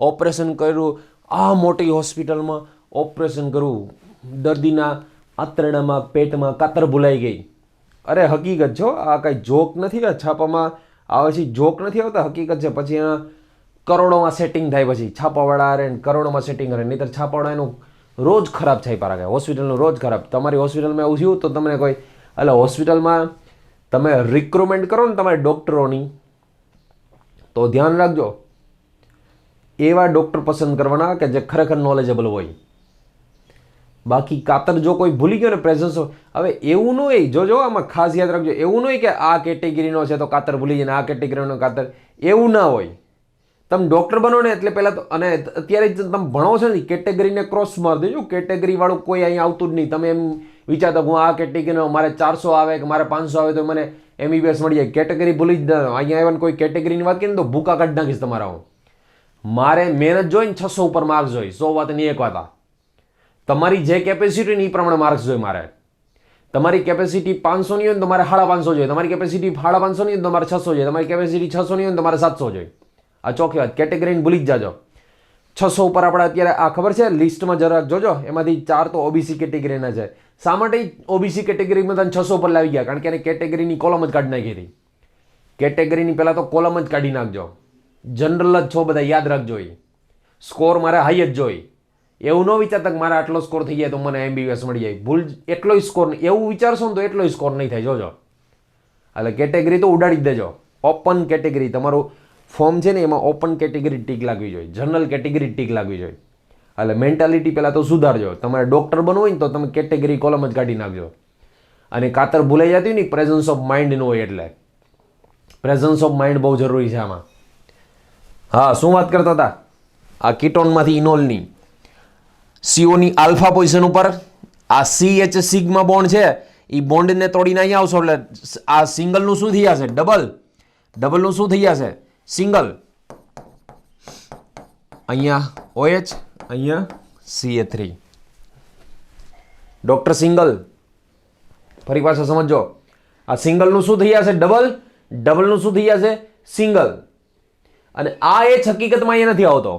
ઓપરેશન કર્યું, આ મોટી હોસ્પિટલમાં ઓપરેશન કરવું, દર્દીના આંતરડામાં પેટમાં કાતર ભૂલાઈ ગઈ. અરે હકીકત છો, આ કાંઈ જોક નથી. કે છાપામાં આવે છે જોક નથી આવતા, હકીકત છે. પછી એના કરોડોમાં સેટિંગ થાય, પછી છાપાવાળા અરે કરોડોમાં સેટિંગ કરે. નહીંતર છાપાવાળા એનું રોજ ખરાબ થાય પારા કે હોસ્પિટલનું રોજ ખરાબ. તમારી હોસ્પિટલમાં એવું થયું તો તમને કોઈ એટલે હોસ્પિટલમાં તમે રિક્રુટમેન્ટ કરો ને તમારી ડૉક્ટરોની, તો ધ્યાન રાખજો એવા ડૉક્ટર પસંદ કરવાના કે જે ખરેખર નોલેજેબલ હોય. બાકી કાતર જો કોઈ ભૂલી ગયો ને પ્રેઝન્સ, હવે એવું ન હોય. જો આમાં ખાસ યાદ રાખજો, એવું ન હોય કે આ કેટેગરીનો છે તો કાતર ભૂલી જાય ને આ કેટેગરીનો કાતર, એવું ના હોય. તમે ડૉક્ટર બનો ને એટલે પહેલાં તો, અને અત્યારે જ તમે ભણો છો ને કેટેગરીને ક્રોસ મારી દેજો. કેટેગરીવાળું કોઈ અહીંયા આવતું જ નહીં. તમે એમ વિચારતો હું આ કેટેગરીનો મારે 400 આવે કે મારે 500 આવે તો મને MBBS મળી જાય. કેટેગરી ભૂલી જ દો. અહીંયા આવ્યા કોઈ કેટેગરીની વાત કરીને તો ભૂકા કાઢી નાખીશ તમારા હું. મારે મહેનત જોઈને 600 ઉપર માર્ક્સ જોઈ. 100 વાત નહીં એક વાત. તમારી જે કેપેસિટી ને એ પ્રમાણે માર્ક્સ જોઈએ મારે. તમારી કેપેસિટી 500 ની હોય ને તો મારે 550 જોઈએ. તમારી કેપેસિટી 550 ની હોય તો તમારે 600 જોઈએ. તમારી કેપેસિટી 600 ની હોય તો તમારે 700 જોઈએ. આ ચોખ્ખી વાત. કેટેગરીને ભૂલી જ જાજો. 600 ઉપર આપણે અત્યારે આ ખબર છે લિસ્ટમાં જરાક જોજો, એમાંથી 4 તો ઓબીસી કેટેગરીના છે. શા માટે ઓબીસી કેટેગરીમાં તમે 600 પર લાવી ગયા? કારણ કે એને કેટેગરીની કોલમ જ કાઢી નાખી હતી. કેટેગરીની પહેલાં તો કોલમ જ કાઢી નાખજો. જનરલ જ છો બધા, યાદ રાખજો. એ સ્કોર મારે હાઈ જ જોઈ. એવું ન વિચારતા કે મારે આટલો સ્કોર થઈ જાય તો મને MBBS મળી જાય. ભૂલ, એટલો સ્કોર એવું વિચારશો ને તો એટલો સ્કોર નહીં થાય. જોજો. એટલે કેટેગરી તો ઉડાડી જ દેજો. ઓપન કેટેગરી તમારું ફોર્મ છે ને એમાં ઓપન કેટેગરી ટીક લાગવી જોઈએ. જનરલ કેટેગરી ટીક લાગવી જોઈએ. એટલે મેન્ટાલિટી પહેલાં તો સુધારજો. તમારે ડૉક્ટર બનવું હોય ને તો તમે કેટેગરી કોલમ જ કાઢી નાખજો. અને કાતર ભૂલાઈ જતી હોય ને પ્રેઝન્સ ઓફ માઇન્ડ ન હોય એટલે પ્રેઝન્સ ઓફ માઇન્ડ બહુ જરૂરી છે આમાં. હા, શું વાત કરતા હતા? આ કીટોનમાંથી ઇનોલની સીઓની આલ્ફા પોઝિશન ઉપર આ CH સિગ્મા બોન્ડ છે એ બોન્ડને તોડીને અહીંયા આવશો એટલે આ સિંગલનું શું થઈ જશે? ડબલનું શું થઈ જશે? સિંગલ. અહીંયા OH, અહીંયા CH3. Doctor single. ફરી પાછા સમજો, આ સિંગલનું શું થઈ જશે? ડબલનું શું થઈ જશે? સિંગલ. અને આ H હકીકતમાં અહીંયા નથી આવતો.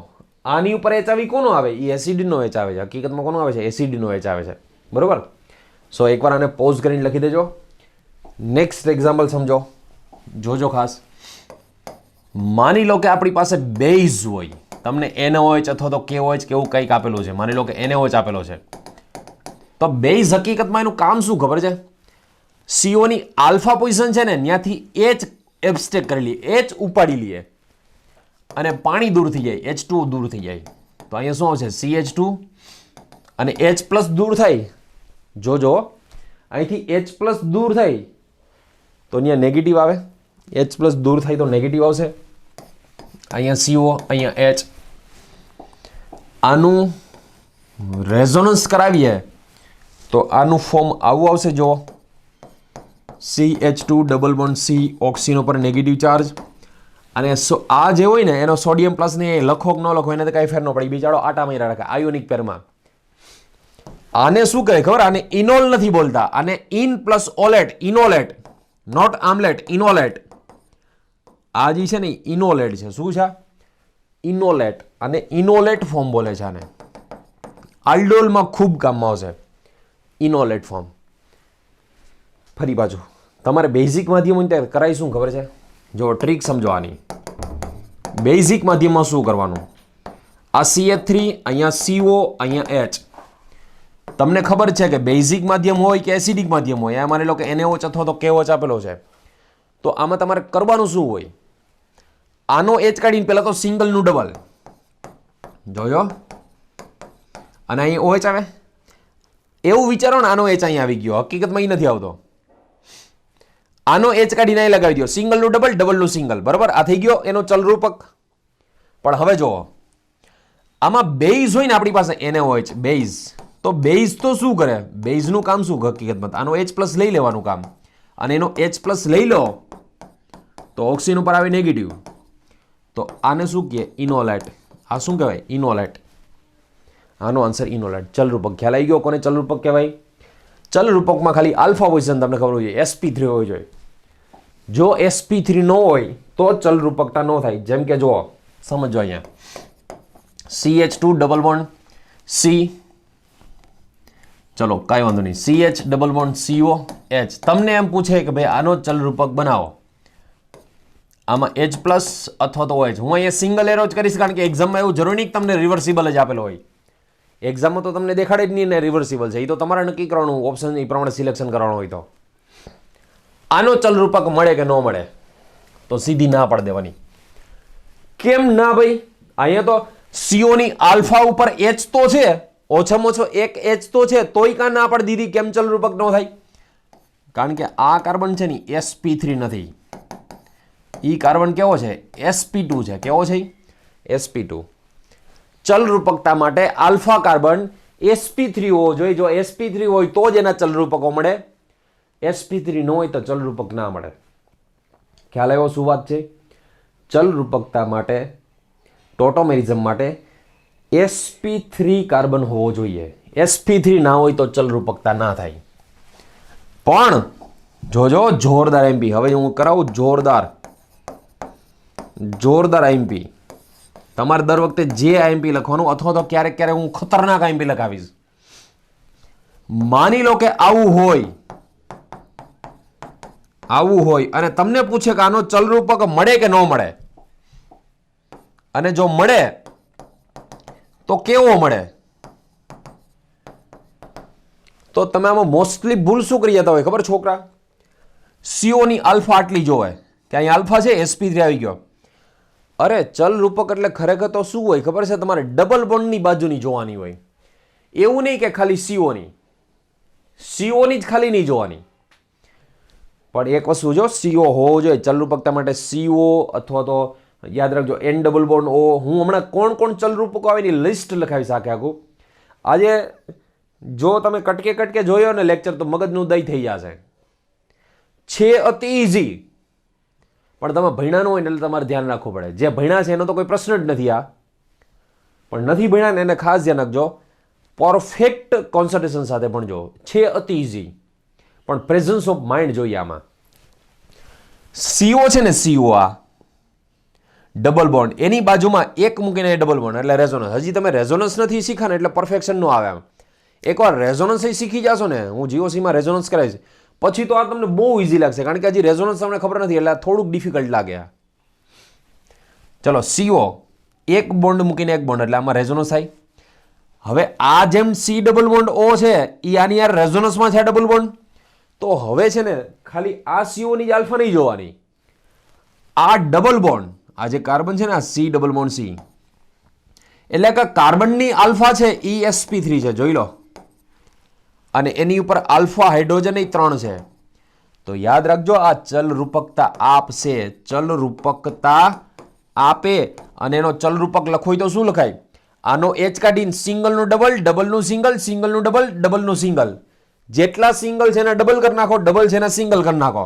આની ઉપર H આવી કોનો આવે? એ એસિડનો H આવે છે. હકીકતમાં કોનો આવે છે? એસિડનો H આવે છે. બરોબર? સો એકવાર આને પોઝ કરીને લખી દેજો. નેક્સ્ટ એક્ઝામ્પલ સમજો, જોજો ખાસ. માની લો કે આપણી પાસે બેઝ હોય, તમને NaOH અથવા તો KOH કે એવું કંઈક આપેલું છે. માની લો કે NaOH આપેલો છે, તો બેઝ હકીકતમાં એનું કામ શું ખબર છે? સીઓની આલ્ફા પોઝિશન છે ને ત્યાંથી H એબ્સ્ટ્રેક્ટ કરી લઈએ, H ઉપાડી લઈએ અને પાણી દૂર થઈ જાય, H2 દૂર થઈ જાય. તો અહીંયા શું આવશે? CH2 અને H+ દૂર થાય. જોજો, અહીંથી H+ દૂર થાય તો અહીંયા નેગેટિવ આવે. H+ દૂર થાય તો નેગેટિવ આવશે. અહીંયા CO, અહીંયા H. આનું રેઝોનન્સ કરાવીએ તો આનું ફોર્મ આવું આવશે. જો CH2 double bond C, oxygen ઉપર નેગેટિવ ચાર્જ. અને આ જે હોય ને એનો સોડિયમ પ્લસ ને લખો કે ન લખો એને તો કાંઈ ફેર ન પડે, બિચારો આટા માર્યા રાખે આયોનિક પેરમાં. આને શું કહે ખબર? આને ઇનોલ નથી બોલતા, આને ઇન પ્લસ ઓલેટ, ઇનોલેટ, નોટ આમલેટ, ઇનોલેટ. આ જે છે ને ઇનોલેટ છે. શું છે? ઇનોલેટ. અને ઇનોલેટ ફોર્મ બોલે છે આને. આલ્ડોલમાં ખૂબ કામમાં આવશે ઇનોલેટ ફોર્મ. ફરી પાછું તમારે બેઝિક માધ્યમ ત્યારે કરાય શું ખબર છે? જો ટ્રીક સમજો આની. બેઝિક માધ્યમમાં શું કરવાનું? આ CH3, અહીંયા CO, અહીંયા H. તમને ખબર છે કે બેઝિક માધ્યમ હોય કે એસિડિક માધ્યમ હોય, આ માની લો કે NaOH અથવા તો KOH આપેલો છે, તો આમાં તમારે કરવાનું શું હોય? આનો H કાઢીને પહેલાં તો સિંગલનું ડબલ. જોયો? અને અહીં OH આવે. એવું વિચારો ને આનો H અહીં આવી ગયો, હકીકતમાં એ નથી આવતો. આનો H કાઢીને અહીં લગાવી દો, સિંગલનું ડબલ, ડબલનું સિંગલ. બરાબર? આ થઈ ગયો એનો ચલરૂપક. પણ હવે જુઓ, આમાં બેઝ હોય ને આપણી પાસે NaOH બેઝ, તો બેઝ તો શું કરે? બેઝનું કામ શું હકીકતમાં? આનો H+ લઈ લેવાનું કામ. અને એનો H+ લઈ લો તો ઓક્સિજન ઉપર આવે નેગેટિવ. તો આને શું કહે? ઇનોલેટ. આ શું કહેવાય? ઇનોલેટ. આનો આન્સર ઇનોલેટ. ચલરૂપક. ખ્યાલ આવી ગયો કોને ચલરૂપક કહેવાય? ચલરૂપકમાં ખાલી આલ્ફા પોઝિશન તમને ખબર હોય, sp3 હોવી જોઈએ. જો sp3 ન હોય તો ચલરૂપકતા ન થાય. જેમ કે જુઓ, સમજો અહીંયા CH2 ડબલ બોન્ડ C, ચલો કાંઈ વાંધો નહીં, CH double bond CO H. તમને એમ પૂછે કે ભાઈ આનો ચલરૂપક બનાવો, આમાં H+ અથવા તો OH. હું અહીંયા સિંગલ એરો જ કરીશ, કારણ કે એક્ઝામમાં એવું જરૂરી નહીં કે તમને રિવર્સિબલ જ આપેલો હોય. એક્ઝામમાં તો તમને દેખાડે જ નહીં ને રિવર્સિબલ છે, એ તો તમારે નક્કી કરવાનું, ઓપ્શન એ પ્રમાણે સિલેક્શન કરવાનું હોય. તો આનો ચલરૂપક મળે કે ન મળે તો સીધી ના પાડી દેવાની. કેમ ના ભાઈ? અહીંયા તો COની આલ્ફા ઉપર H તો છે, ઓછામાં ઓછો એક H તો છે, તોય કાં ના પાડી દીધી? કેમ ચલરૂપક ન થાય? કારણ કે આ કાર્બન છે ને sp3 નથી, ઈ કાર્બન કેવો છે? sp2 છે. કેવો છે? sp2. ચલરૂપકતા માટે આલ્ફા કાર્બન sp3 હોવો જોઈએ. જો sp3 હોય તો જ એના ચલરૂપકો મળે, sp3 ન હોય તો ચલરૂપક ના મળે. ખ્યાલ આવ્યો શું વાત છે? ચલરૂપકતા માટે, ટોટોમેરિઝમ માટે sp3 કાર્બન હોવો જોઈએ. sp3 ના હોય તો ચલરૂપકતા ના થાય. પણ જોજો, જોરદાર MP. હવે હું કરાવું જોરદાર MP. તમારે દર વખતે જે MP લખવાનું, અથવા તો ક્યારેક ક્યારેક હું ખતરનાક MP લખાવીશ. માની લો કે આવું હોય અને તમને પૂછે કે આનો ચલરૂપક મળે કે ન મળે, અને જો મળે તો કેવો મળે, તો તમે આમાં મોસ્ટલી ભૂલ શું કરી જતા હોય ખબર છોકરા? COની આલ્ફા આટલી જોવે કે અહીં આલ્ફા છે, sp3 આવી ગયો. અરે ચલ રૂપક એટલે ખરેખર તો શું હોય ખબર છે તમારે? ડબલ બોન્ડની બાજુની જોવાની હોય. એવું નહીં કે ખાલી સીઓની જ ખાલી નહીં જોવાની, પણ એક વસ્તુ જો સીઓ હોવો જોઈએ ચલરૂપકતા માટે. સીઓ અથવા તો યાદ રાખજો એન ડબલ બોન્ડ ઓ. હું હમણાં કોણ કોણ ચલરૂપકો આવે એની લિસ્ટ લખાવીશ આખું. આજે જો તમે કટકે જોયો ને લેક્ચર તો મગજનું દહીં થઈ જશે. છે અતિ ઇઝી, પણ તમે ભણ્યા ન હોય ને એટલે તમારે ધ્યાન રાખવું પડે. જે ભણ્યા છે એનો તો કોઈ પ્રશ્ન જ નથી આ, પણ નથી ભણ્યા ને એને ખાસ ધ્યાન રાખજો. પરફેક્ટ કોન્સન્ટ્રેશન સાથે ભણજો. છે અતિ ઇઝી, પણ પ્રેઝન્સ ઓફ માઇન્ડ જોઈએ આમાં. સીઓ છે ને સીઓ, આ ડબલ બોન્ડ એની બાજુમાં એક મૂકીને ડબલ બોન્ડ એટલે રેઝોનન્સ. હજી તમે રેઝોનન્સ નથી શીખા ને એટલે પરફેક્શન નો આવે. એકવાર રેઝોનન્સ શીખી જશો ને, હું જીઓસીમાં રેઝોનન્સ કરાવીશ, પછી તો આ તમને બહુ ઇઝી લાગશે, કારણ કે હજી રેઝોનન્સ તમને ખબર નથી એટલે થોડુંક ડિફિકલ્ટ લાગે. ચલો સીઓ એક બોન્ડ મૂકીને એક બોન્ડ એટલે આમાં રેઝોનન્સ થાય. હવે આ જેમ સી ડબલ બોન્ડ ઓ છે એ આની યાર રેઝોનન્સમાં છે ડબલ બોન્ડ, તો હવે છે ને ખાલી આ સીઓની જ આલ્ફા નહીં જોવાની, આ ડબલ બોન્ડ આ જે કાર્બન છે ને આ સી ડબલ બોન્ડ સી એટલે કે કાર્બનની આલ્ફા છે EsP3 છે, જોઈ લો, અને એની ઉપર આલ્ફા હાઇડ્રોજન 3 છે. તો યાદ રાખજો આ ચલ રૂપકતા આપશે, ચલ રૂપકતા આપે, અને એનો ચલ રૂપક લખો તો શું લખાય? આનો H કાઢીને સિંગલનું ડબલ, ડબલનું સિંગલ, સિંગલનું ડબલ, ડબલનું સિંગલ. જેટલા સિંગલ છે એના ડબલ કરી નાખો, ડબલ છે એના સિંગલ કરી નાખો.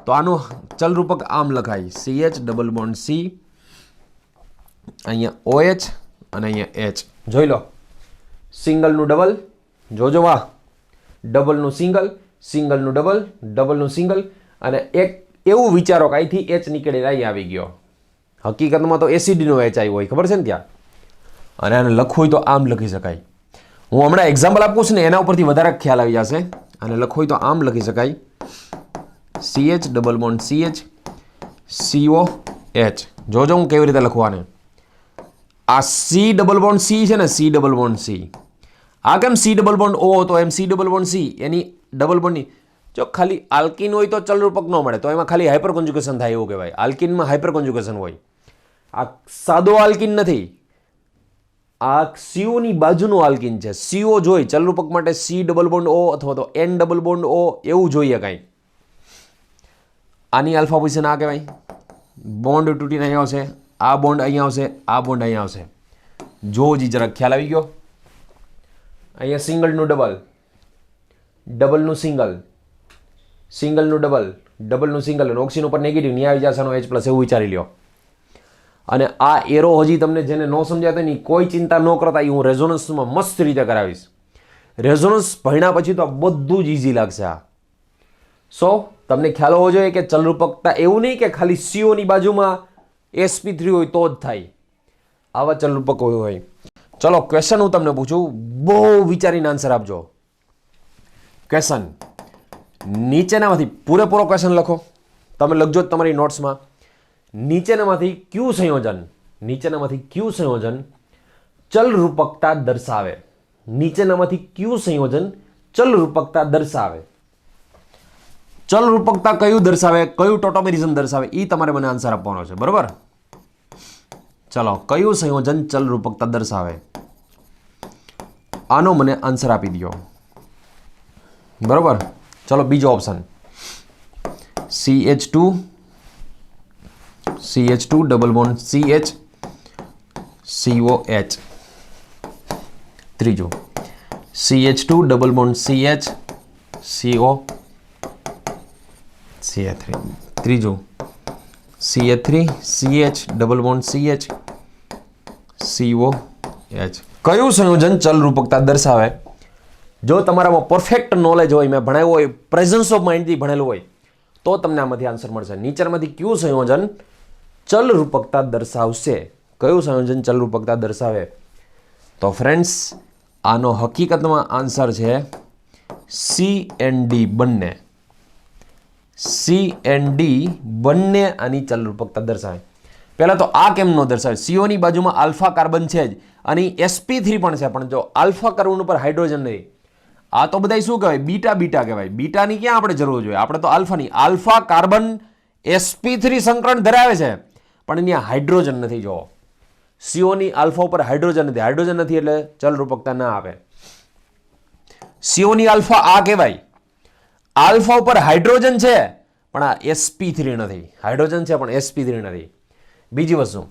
તો આનું ચલ રૂપક આમ લખાય CH ડબલ બોન્ડ C, અહીંયા OH અને અહીંયા H. જોઈ લો, સિંગલનું ડબલ, જોજો વાહ, ડબલનું સિંગલ, સિંગલનું ડબલ, ડબલનું સિંગલ, અને એક એવું વિચારો કે અહીંથી H નીકળીને અહીં આવી ગયો. હકીકતમાં તો એસિડનો H આવ્યો હોય, ખબર છે ને ત્યાં. અને આને લખવું હોય તો આમ લખી શકાય. હું હમણાં એક્ઝામ્પલ આપું છું ને એના ઉપરથી વધારે ખ્યાલ આવી જશે. અને લખવું હોય તો આમ લખી શકાય CH double bond CH COH. જોજો હું કેવી રીતે લખવાને. આ C ડબલ બોન્ડ C છે ને, C ડબલ બોન્ડ C, આ કેમ C ડબલ બોન્ડ O તો એમ C ડબલ બોન્ડ C, એની ડબલ બોન્ડની જો ખાલી આલ્કિન હોય તો ચલરૂપક ન મળે, તો એમાં ખાલી હાઇપર કોન્જ્યુગેશન થાય એવું કહેવાય. આલ્કિનમાં હાઇપર કોન્જ્યુગેશન હોય. આ સાદો આલ્કિન નથી, આ સીઓની બાજુનું આલ્કિન છે. સીઓ જોઈ ચલરૂપક માટે C ડબલ બોન્ડ O અથવા તો N ડબલ બોન્ડ O એવું જોઈએ કાંઈ. આની આલ્ફા પોઝિશન આ કહેવાય. બોન્ડ તૂટીને અહીંયા આવશે, આ બોન્ડ અહીંયા આવશે, આ બોન્ડ અહીંયા આવશે. જો જી જરા ખ્યાલ આવી ગયો. અહીંયા સિંગલનું ડબલ, ડબલનું સિંગલ, સિંગલનું ડબલ, ડબલનું સિંગલ, અને ઓક્સિજન ઉપર નેગેટિવ ની આવી જશે H પ્લસ એવું વિચારી લ્યો. અને આ એરો હજી તમને જેને ન સમજાય તો એની કોઈ ચિંતા ન કરતા, હું રેઝોનન્સમાં મસ્ત રીતે કરાવીશ. રેઝોનન્સ ભણ્યા પછી તો બધું જ ઇઝી લાગશે. આ તમને ખ્યાલ હોવો જોઈએ કે ચલરૂપકતા એવું નહીં કે ખાલી સીઓની બાજુમાં sp3 હોય તો જ થાય, આવા ચલરૂપક હોય. ચલો ક્વેશ્ચન હું તમને પૂછું, બહુ વિચારીને આન્સર આપજો. ક્વેશ્ચન નીચેનામાંથી પૂરેપૂરો ક્વેશ્ચન લખો, તમે લખજો તમારી નોટ્સમાં. નીચેનામાંથી કયું સંયોજન ચલરૂપકતા દર્શાવે? નીચેનામાંથી કયું સંયોજન ચલરૂપકતા દર્શાવે? ચલરૂપકતા કયું દર્શાવે, કયું ટોટોમેરિઝમ દર્શાવે, એ તમારે મને આન્સર આપવાનો છે, બરોબર? ચલો, કયું સંયોજન ચલરૂપકતા દર્શાવે? આનો મને આન્સર આપી દો, બરોબર? ચલો બીજો option CH2 double bond CH COH. ત્રીજું CH2 double bond CH CO CH3. ત્રીજું CH3 CH double bond CH COH. કયું સંયોજન ચલરૂપકતા દર્શાવે? જો તમારામાં પરફેક્ટ નોલેજ હોય, મેં ભણાવ્યું હોય, પ્રેઝન્સ ઓફ માઇન્ડથી ભણેલું હોય, તો તમને આમાંથી આન્સર મળશે. નીચેનામાંથી કયું સંયોજન ચલરૂપકતા દર્શાવશે? કયું સંયોજન ચલરૂપકતા દર્શાવે? તો ફ્રેન્ડ્સ આનો હકીકતમાં આન્સર છે C and D બંને. C and D બંને આની ચલરૂપકતા દર્શાવે. પહેલાં તો આ કેમ ન દર્શાવે? સીઓની બાજુમાં આલ્ફા કાર્બન છે જ, અને sp3 પણ છે, પણ જો આલ્ફા કાર્બન ઉપર હાઇડ્રોજન નહીં. આ તો બધા શું કહેવાય? બીટા બીટા કહેવાય. બીટાની ક્યાં આપણે જરૂર જોઈએ? આપણે તો આલ્ફાની. આલ્ફા કાર્બન sp3 સંકરણ ધરાવે છે, પણ એની હાઇડ્રોજન નથી. જો સીઓની આલ્ફા ઉપર હાઇડ્રોજન નથી, હાઇડ્રોજન નથી એટલે ચલરૂપકતા ના આપે. સીઓની આલ્ફા આ કહેવાય. આલ્ફા ઉપર હાઇડ્રોજન છે પણ આ sp3 નથી. હાઇડ્રોજન છે પણ sp3 નથી. બીજી વસ્તુ,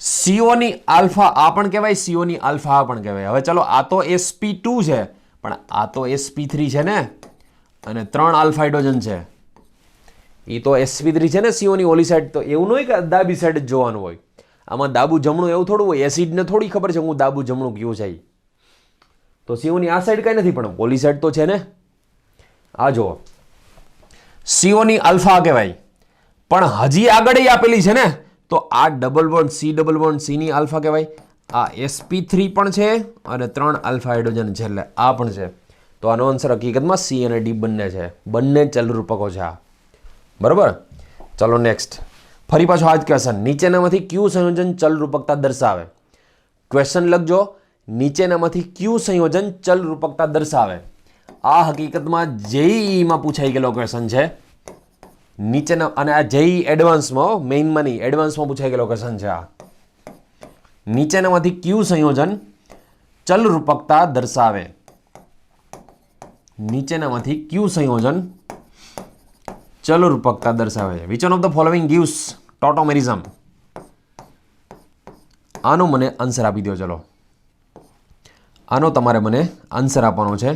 સીઓની આલ્ફા આ પણ કહેવાય, સીઓની આલ્ફા આ પણ કહેવાય. હવે ચલો આ તો sp2 છે પણ આ તો sp3 છે ને, અને 3 આલ્ફા હાઇડ્રોજન છે. એ તો sp3 છે ને સીઓની ઓલી સાઈડ. તો એવું ન હોય કે ડાબી સાઈડ જ જોવાનું હોય. આમાં ડાબુ જમણું એવું થોડું હોય. એસિડને થોડી ખબર છે હું ડાબુ જમણું કયું છે. તો સીઓની આ સાઈડ કઈ નથી પણ ઓલી સાઈડ તો છે ને. આ જુઓ સીઓની આલ્ફા કહેવાય પણ હજી આગળ આપેલી છે ને, તો આ ડબલ બોન્ડ સી ની આલ્ફા કહેવાય. આ sp3 પણ છે અને 3 આલ્ફા હાઇડ્રોજન છે એટલે આ પણ છે. તો આનો આન્સર હકીકતમાં સી અને ડી બંને છે. બંને ચલરૂપકો છે આ. બરોબર. ચલો નેક્સ્ટ. ફરી પાછો આ જ ક્વેશ્ચન. નીચેનામાંથી કયું સંયોજન ચલરૂપકતા દર્શાવે? ક્વેશ્ચન લખજો, નીચેનામાંથી કયું સંયોજન ચલરૂપકતા દર્શાવે? આ હકીકતમાં જેઈઈમાં પૂછાઈ ગયેલો ક્વેશ્ચન છે. નીચેના અને આ જેઈ એડવાન્સમાં, મેઇનમાં નહીં, એડવાન્સમાં પૂછાઈ ગયેલો ક્વેશ્ચન છે આ. નીચેનામાંથી કયું સંયોજન ચલરૂપકતા દર્શાવે? નીચેનામાંથી કયું સંયોજન ચલરૂપકતા દર્શાવે છે? Which one of the following gives tautomerism? આનો મને આન્સર આપી દો. ચલો આનો તમારે મને આન્સર આપવાનો છે.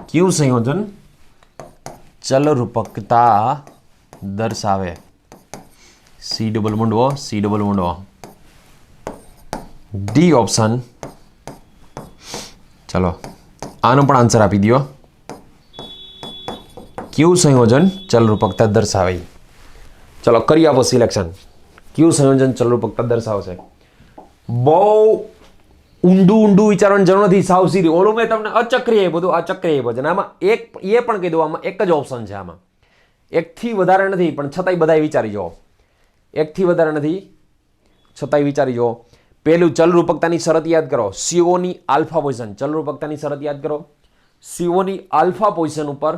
કયું સંયોજન ચલરૂપકતા દર્શાવે? C double bond O, C double bond O. D option. ચલો આનો પણ આન્સર આપી દો. કયું સંયોજન ચલરૂપકતા દર્શાવે? ચલો કરી આપો સિલેક્શન. કયું સંયોજન ચલરૂપકતા દર્શાવશે? બહુ ઊંડું વિચારવાની જરૂર નથી. સાવ સીધી. ઓલું મેં તમને અચક્રીય બધું, આ ચક્રીય ભોજન. આમાં એક એ પણ કહી દઉં, આમાં એક જ ઓપ્શન છે. આમાં એકથી વધારે નથી પણ છતાંય બધાય વિચારી જુઓ. એકથી વધારે નથી છતાંય વિચારી જુઓ. પહેલું ચલરૂપકતાની શરત યાદ કરો. સીઓની આલ્ફા પોઝિશન. ચલરૂપકતાની શરત યાદ કરો. સીઓની આલ્ફા પોઝિશન ઉપર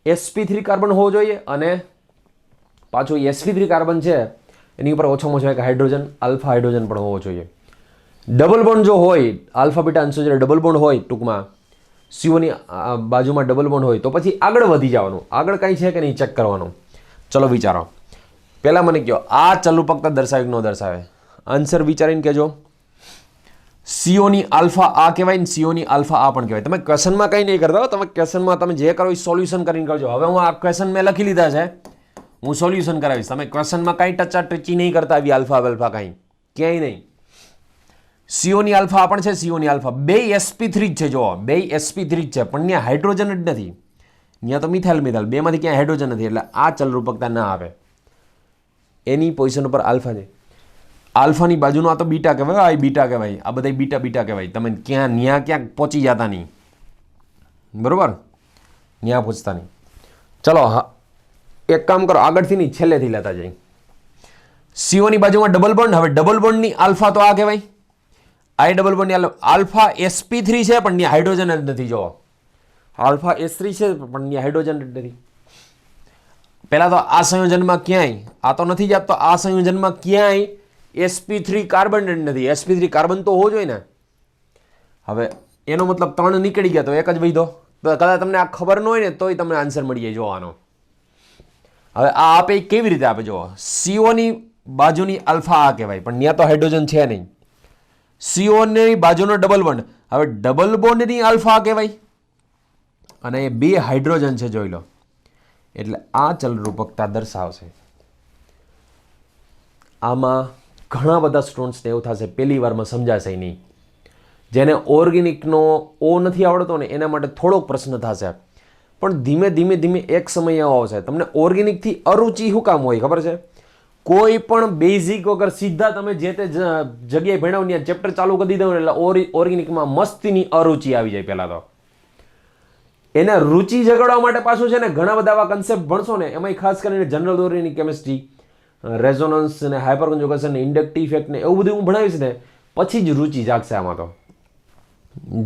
sp3 કાર્બન હોવો જોઈએ અને પાછું sp3 કાર્બન છે એની ઉપર ઓછામાં ઓછો એક હાઇડ્રોજન, આલ્ફા હાઇડ્રોજન પણ હોવો જોઈએ. ડબલ બોન્ડ જો હોય, આલ્ફા બીટા અંશો જ્યારે ડબલ બોન્ડ હોય, ટૂંકમાં સીઓની બાજુમાં ડબલ બોન્ડ હોય, તો પછી આગળ વધી જવાનું. આગળ કાંઈ છે કે નહીં ચેક કરવાનું. ચલો વિચારો. પહેલાં મને કહો આ ચલરૂપકતા દર્શાવે કે ન દર્શાવે? આન્સર વિચારીને કહેજો. સીઓની આલ્ફા આ કહેવાય ને સીઓની આલ્ફા આ પણ કહેવાય. તમે ક્વેશ્ચનમાં કંઈ નહીં કરતા હો. તમે ક્વેશ્ચનમાં તમે જે કરો એ સોલ્યુશન કરીને કરજો. હવે હું આ ક્વેશ્ચન મેં લખી લીધા છે, હું સોલ્યુશન કરાવીશ. તમે ક્વેશ્ચનમાં કાંઈ ટચી નહીં કરતા આવી આલ્ફા વેલ્ફા કાંઈ ક્યાંય નહીં. સીઓની આલ્ફા આ પણ છે, સીઓની આલ્ફા બે sp3 જ છે. જો બે sp3 જ છે પણ ત્યાં હાઇડ્રોજન જ નથી. ત્યાં તો મિથાઇલ બેમાંથી ક્યાંય હાઇડ્રોજન નથી એટલે આ ચલરૂપકતા ના આવે. એની પોઝિશન ઉપર આલ્ફા છે. આલ્ફાની બાજુનો આ તો બીટા કહેવાય, આ બીટા કહેવાય, આ બધા બીટા કહેવાય. તમે ક્યાંક પહોંચી જતા નહીં. બરોબર, ત્યાં પહોંચતા નહીં. ચલો એક કામ કરો, આગળથી નહીં છેલ્લેથી લેતા જાય. સીઓની બાજુમાં ડબલ બોન્ડ. હવે ડબલ બોન્ડની આલ્ફા તો આ કહેવાય. આ ડબલ બોન્ડની આલ્ફા sp3 છે પણ ત્યાં હાઇડ્રોજન જ નથી. જો આલ્ફા s3 છે પણ ત્યાં હાઇડ્રોજન જ નથી. પહેલાં તો આ સંયોજનમાં ક્યાંય આ તો નથી જ આપતો. આ સંયોજનમાં ક્યાંય sp3 કાર્બન જ નથી. sp3 કાર્બન તો હોવો જોઈએ ને. હવે એનો મતલબ 3 નીકળી ગયા તો એક જ વધ્યો. તો કદાચ તમને આ ખબર ન હોય ને તોય તમને આન્સર મળી જાય જોવાનો. હવે આ આપે કેવી રીતે આપે? જો સીઓની બાજુની આલ્ફા આ કહેવાય પણ ત્યાં તો હાઇડ્રોજન છે નહીં. સીઓની બાજુનો ડબલ બોન્ડ. હવે ડબલ બોન્ડની આલ્ફા કહેવાય અને એ બે હાઇડ્રોજન છે, જોઈ લો. એટલે આ ચલરૂપકતા દર્શાવશે. આમાં ઘણા બધા સ્ટુડન્ટ્સને એવું થશે પહેલી વારમાં સમજાશે નહીં. જેને ઓર્ગેનિકનો ઓ નથી આવડતો ને એના માટે થોડોક પ્રશ્ન થશે. પણ ધીમે એક સમય એવો આવશે તમને ઓર્ગેનિકથી અરુચિ શું કામ હોય ખબર છે? કોઈ પણ બેઝિક વગર સીધા તમે જે તે જગ્યાએ ભણાવો ત્યાં ચેપ્ટર ચાલુ કરી દીધું એટલે ઓર્ગેનિકમાં મસ્તીની અરુચિ આવી જાય. પહેલાં તો એને રુચિ જગાડવા માટે પાછું છે ને ઘણા બધા આવા કન્સેપ્ટ ભણશો ને, એમાં ખાસ કરીને જનરલ ઓર્ગેનિક કેમિસ્ટ્રી, રેઝોનન્સ ને હાઇપર કોન્જુગેશન ને ઇન્ડક્ટિવ ઇફેક્ટ ને એવું બધું હું ભણાવીશ ને પછી જ રુચિ જાગશે આમાં. તો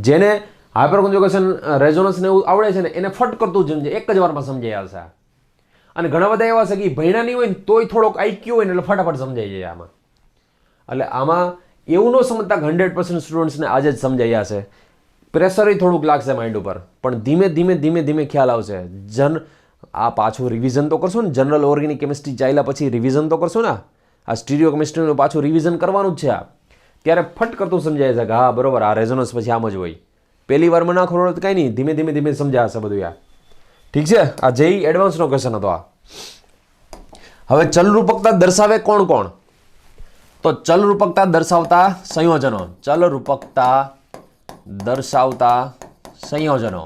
જેને હાઇપર કોન્જુગેશન રેઝોનન્સ ને એવું આવડે છે ને એને ફટ કરતું જ એક જ વારમાં સમજાઈ આવશે. અને ઘણા બધા એવા છે કે ભણ્યા નહીં હોય ને તોય થોડોક આઈક્યુ હોય ને એટલે ફટાફટ સમજાઈ જાય આમાં. એટલે આમાં એવું ન સમજતા 100% સ્ટુડન્ટ્સને આજે જ સમજાઈ છે. પ્રેશર થોડુંક લાગશે માઇન્ડ ઉપર, પણ ધીમે ધીમે ધીમે ધીમે ખ્યાલ આવશે. આ પાછું રિવિઝન તો કરશો ને, જનરલ ઓર્ગેનિક કેમિસ્ટ્રી ચાલ્યા પછી રિવિઝન તો કરશો ને. આ સ્ટીરિયો કેમિસ્ટ્રીનું પાછું રિવિઝન કરવાનું જ છે. આ ત્યારે ફટ કરતું સમજાય છે કે હા બરોબર, આ રેઝોનન્સ પછી આમ જ હોય. પહેલી વારમાં ના ખબર હોય તો કાંઈ નહીં, ધીમે ધીમે ધીમે સમજાશે બધું. આ ઠીક છે. આ જેઈ એડવાન્સનો ક્વેશ્ચન હતો આ. હવે ચલરૂપકતા દર્શાવે કોણ કોણ? તો ચલરૂપકતા દર્શાવતા સંયોજનો. ચલરૂપકતા દર્શાવતા સંયોજનો.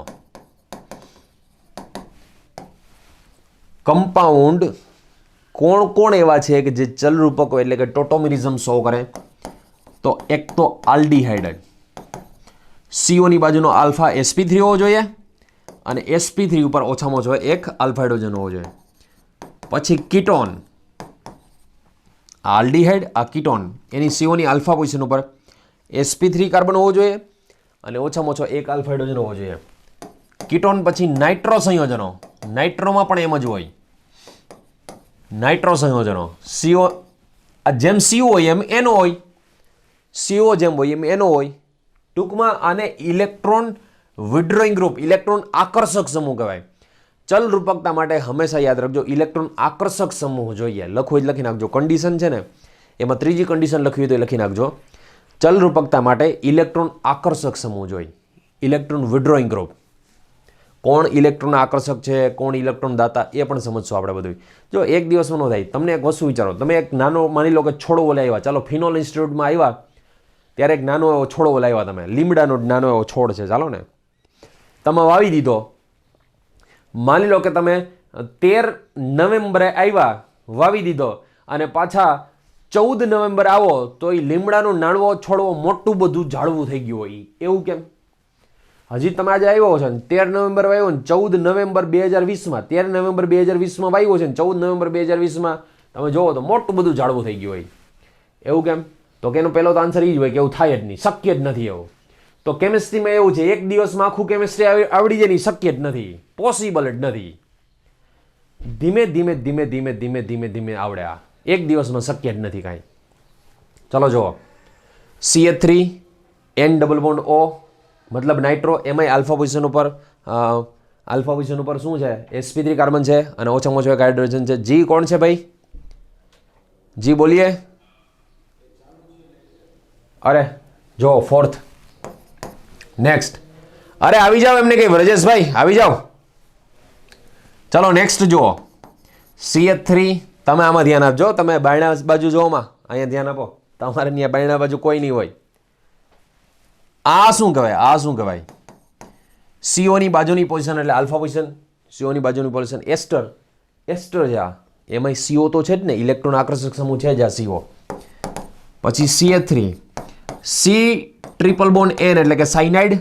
કમ્પાઉન્ડ કોણ કોણ એવા છે કે જે ચલરૂપકો એટલે કે ટોટોમેરિઝમ શો કરે? તો એક તો આલ્ડીહાઇડ. CO ની બાજુનો આલ્ફા sp3 હોવો જોઈએ અને sp3 ઉપર ઓછામાં ઓછો એક આલ્ફા હાઇડ્રોજન હોવો જોઈએ. પછી કીટોન. આલ્ડીહાઇડ, આ કીટોન, એની CO ની આલ્ફા પોઝિશન ઉપર sp3 કાર્બન હોવો જોઈએ અને ઓછામાં ઓછો એક આલ્ફા હાઇડ્રોજન હોવો જોઈએ. કીટોન પછી નાઇટ્રો સંયોજનો. નાઇટ્રોમાં પણ એમ જ હોય. નાઇટ્રો સંયોજનો CO જેમ CO હોય એમ એનો હોય. CO જેમ હોય એમ એનો હોય. ટૂંકમાં આને ઇલેક્ટ્રોન વિડ્રોઈંગ ગ્રુપ, ઇલેક્ટ્રોન આકર્ષક સમૂહ કહેવાય. ચલ રૂપકતા માટે હંમેશા યાદ રાખજો, ઇલેક્ટ્રોન આકર્ષક સમૂહ જોઈએ. લખવું જ લખી નાખજો. કન્ડિશન છે ને એમાં ત્રીજી કન્ડિશન લખવી હોય તો લખી નાખજો. ચલ રૂપકતા માટે ઇલેક્ટ્રોન આકર્ષક સમૂહ જોઈએ. Electron withdrawing group. કોણ ઇલેક્ટ્રોન આકર્ષક છે, કોણ ઇલેક્ટ્રોન દાતા, એ પણ સમજશું આપણે બધું. જો એક દિવસમાં ન થાય. તમને એક વસ્તુ વિચારો, તમે એક નાનો માની લો કે છોડવો લાવ્યા, ચાલો ફિનોલ ઇન્સ્ટિટ્યૂટમાં આવ્યા ત્યારે એક નાનો એવો છોડવો લાવ્યા તમે, લીમડાનો નાનો એવો છોડ છે, ચાલો ને તમે વાવી દીધો. માની લો કે તમે 13 નવેમ્બરે આવ્યા, વાવી દીધો અને પાછા 14 નવેમ્બર આવો તો એ લીમડાનો નાનો છોડવો મોટું બધું ઝાડવું થઈ ગયું હોય. એવું કેમ? હજી તમે આજે આવ્યો છે ને 13 નવેમ્બર વાવ્યો ને 14 નવેમ્બર 2020માં, 13 નવેમ્બર 2020માં વાવ્યો છે ને 14 નવેમ્બર 2020માં તમે જોવો તો મોટું બધું ઝાડવું થઈ ગયું હોય. એવું કેમ? તો કે એનો પહેલો તો આન્સર એ જ હોય કે એવું થાય જ નહીં, શક્ય જ નથી એવું. તો કેમિસ્ટ્રીમાં એવું છે, એક દિવસમાં આખું કેમિસ્ટ્રી આવડી જાય નહીં, શક્ય જ નથી, પોસિબલ જ નથી. ધીમે ધીમે ધીમે ધીમે ધીમે ધીમે ધીમે આવડે. આ એક દિવસમાં શક્ય જ નથી કાંઈ. ચલો જુઓ, CH3 N double bond O મતલબ નાઇટ્રો, એમાંય આલ્ફા પોઝિશન ઉપર શું છે? sp3 કાર્બન છે અને ઓછામાં ઓછો એક હાઇડ્રોજન છે. G કોણ છે ભાઈ? G બોલીએ. અરે જો ફોર્થ. નેક્સ્ટ. અરે આવી જાઓ, એમને કઈ વ્રજેશભાઈ આવી જાઓ. ચલો નેક્સ્ટ જુઓ, CH3. તમે આમાં ધ્યાન આપજો, તમે બાયણા બાજુ જોમાં અહીંયા ધ્યાન આપો. તમારે ત્યાં બાયણા બાજુ કોઈ નહીં હોય. આ શું કહેવાય? આ શું કહેવાય? CO ની બાજુની પોઝિશન એટલે આલ્ફા પોઝિશન. CO ની બાજુની પોઝિશન એસ્ટર. એસ્ટર છે આ, એમાંય CO તો છે જ ને, ઇલેક્ટ્રોન આકર્ષક સમૂહ છે જ આ CO. પછી CH3 C triple bond N એટલે કે cyanide.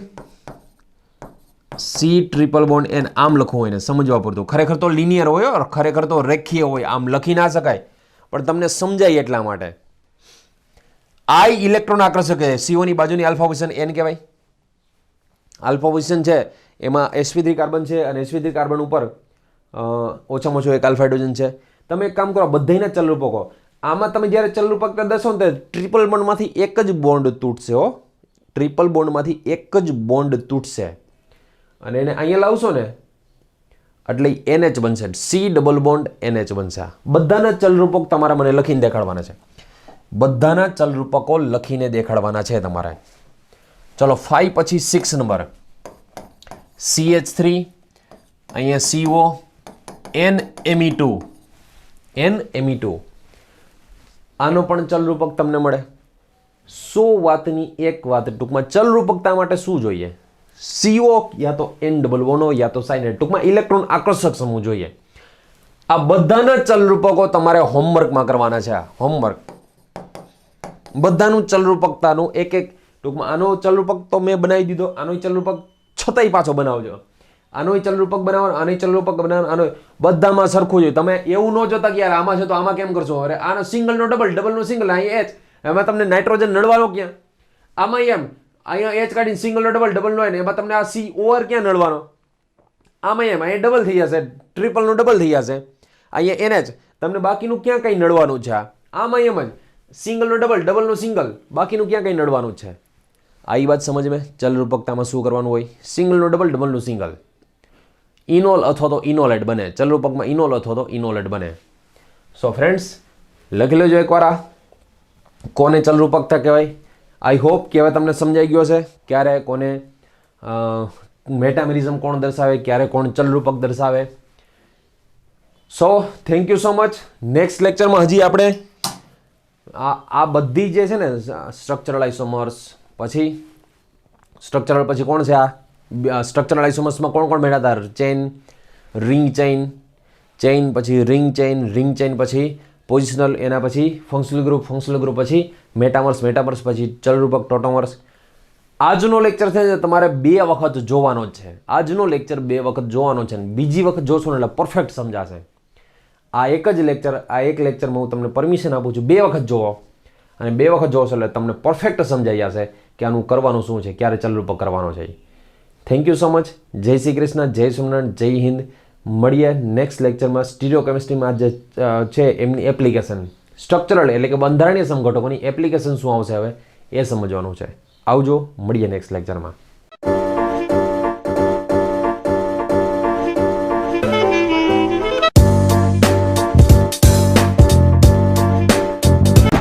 C triple bond N આમ લખવું હોય ને સમજવા પૂરતું. ખરેખર તો લિનિયર હોય, ખરેખર તો રેખીય હોય, આમ લખી ના શકાય, પણ તમને સમજાય એટલા માટે. I ઇલેક્ટ્રોન આકર્ષક છે. CO ની બાજુની આલ્ફા પોઝિશન N કહેવાય. આલ્ફા પોઝિશન છે એમાં sp3 કાર્બન છે અને sp3 કાર્બન ઉપર ઓછામાં ઓછો એક આલ્ફા હાઇડ્રોજન છે. તમે એક કામ કરો, બધાયના ચલરૂપકો આમાં તમે જ્યારે ચલરૂપકતા દર્શો ને ત્યારે ટ્રિપલ બોન્ડમાંથી એક જ બોન્ડ તૂટશે. હો, ટ્રિપલ બોન્ડમાંથી એક જ બોન્ડ તૂટશે અને એને અહીંયા લાવશો ને એટલે NH બનશે. C ડબલ બોન્ડ NH બનશે. બધાના ચલરૂપક તમારે મને લખીને દેખાડવાના છે. બધાના ચલરૂપકો લખીને દેખાડવાના છે તમારે. ચલો 5 પછી 6 નંબર, CH3, અહીંયા CO, NMe2. NMe2 આનો પણ ચલરૂપક તમને મળે. 100 વાતની એક વાત, ટૂંકમાં ચલરૂપકતા માટે શું જોઈએ? CO યા તો N ડબલ બોન્ડ યા તો સાયનાઇડ, ટૂંકમાં ઇલેક્ટ્રોન આકર્ષક સમૂહ જોઈએ. આ બધાના ચલરૂપકો તમારે હોમવર્કમાં કરવાના છે. હોમવર્ક બધાનું ચલરૂપકતાનું એક એક, ટૂંકમાં આનો ચલરૂપક તો મેં બનાવી દીધો, આનો ચલરૂપક છતાંય પાછો બનાવજો. આનો ચલરૂપક બનાવવાનો, આનો ચલરૂપક બનાવવાનો, આનો બધામાં સરખું જોઈએ. તમે એવું ન જોતા કે યાર આમાં છે તો આમાં કેમ કરશો? અરે આનો સિંગલનો ડબલ, ડબલનો સિંગલ, અહીં H, એમાં તમને નાઇટ્રોજન નડવાનો ક્યાં? આમાં એમ અહીંયા H કાઢીને સિંગલનો ડબલ, ડબલનો હોય ને એમાં તમને આ CO ક્યાં નડવાનો? આમાં એમ અહીંયા ડબલ થઈ જશે, ટ્રિપલનો ડબલ થઈ જશે. અહીંયા એને જ તમને બાકીનું ક્યાં કંઈ નડવાનું છે આમાં એમ જ સિંગલનો ડબલ ડબલનો સિંગલ બાકીનું ક્યાં કંઈ નડવાનું છે આ વાત સમજ મેં ચલરૂપકતામાં શું કરવાનું હોય સિંગલનો ડબલ ડબલનું સિંગલ ઇનોલ અથવા તો ઇનોલેટ બને ચલરૂપકમાં ઇનોલ અથવા તો ઇનોલેટ બને સો ફ્રેન્ડ્સ લખી લેજો એકવાર આ કોને ચલરૂપકતા કહેવાય આઈ હોપ કે હવે તમને સમજાઈ ગયો છે ક્યારે કોને મેટામેરિઝમ કોણ દર્શાવે ક્યારે કોણ ચલરૂપક દર્શાવે so thank you so much next લેક્ચરમાં હજી આપણે આ બધી જે છે ને સ્ટ્રક્ચરલ આઇસોમર્સ પછી સ્ટ્રક્ચરલ પછી કોણ છે આ સ્ટ્રક્ચરલ આઇસોમર્સમાં કોણ કોણ બેઠા હતા ચેઇન રિંગ ચેઇન પછી રિંગ ચેઇન પછી પોઝિશનલ એના પછી ફંક્શનલ ગ્રુપ પછી મેટામર્સ પછી ચલરૂપક ટોટોમર્સ આજનો લેક્ચર છે તમારે 2 વખત જોવાનો જ છે આજનો લેક્ચર 2 વખત જોવાનો છે અને બીજી વખત જોશો ને એટલે પરફેક્ટ સમજાશે આ એક લેક્ચરમાં હું તમને પરમિશન આપું છું 2 વખત જોવો અને 2 વખત જોશો એટલે તમને પરફેક્ટ સમજાઈ જશે કે આનું કરવાનું શું છે ક્યારે ચલરૂપક કરવાનો છે થેન્ક યુ સો મચ જય શ્રી કૃષ્ણ જય સોમનાથ જય હિન્દ મળીએ નેક્સ્ટ લેક્ચરમાં સ્ટીરિયો કેમિસ્ટ્રીમાં જે છે એમની એપ્લિકેશન સ્ટ્રક્ચરલ એટલે કે બંધારણીય સમઘટકોની એપ્લિકેશન શું આવશે હવે એ સમજવાનું છે આવજો મળીએ નેક્સ્ટ લેક્ચરમાં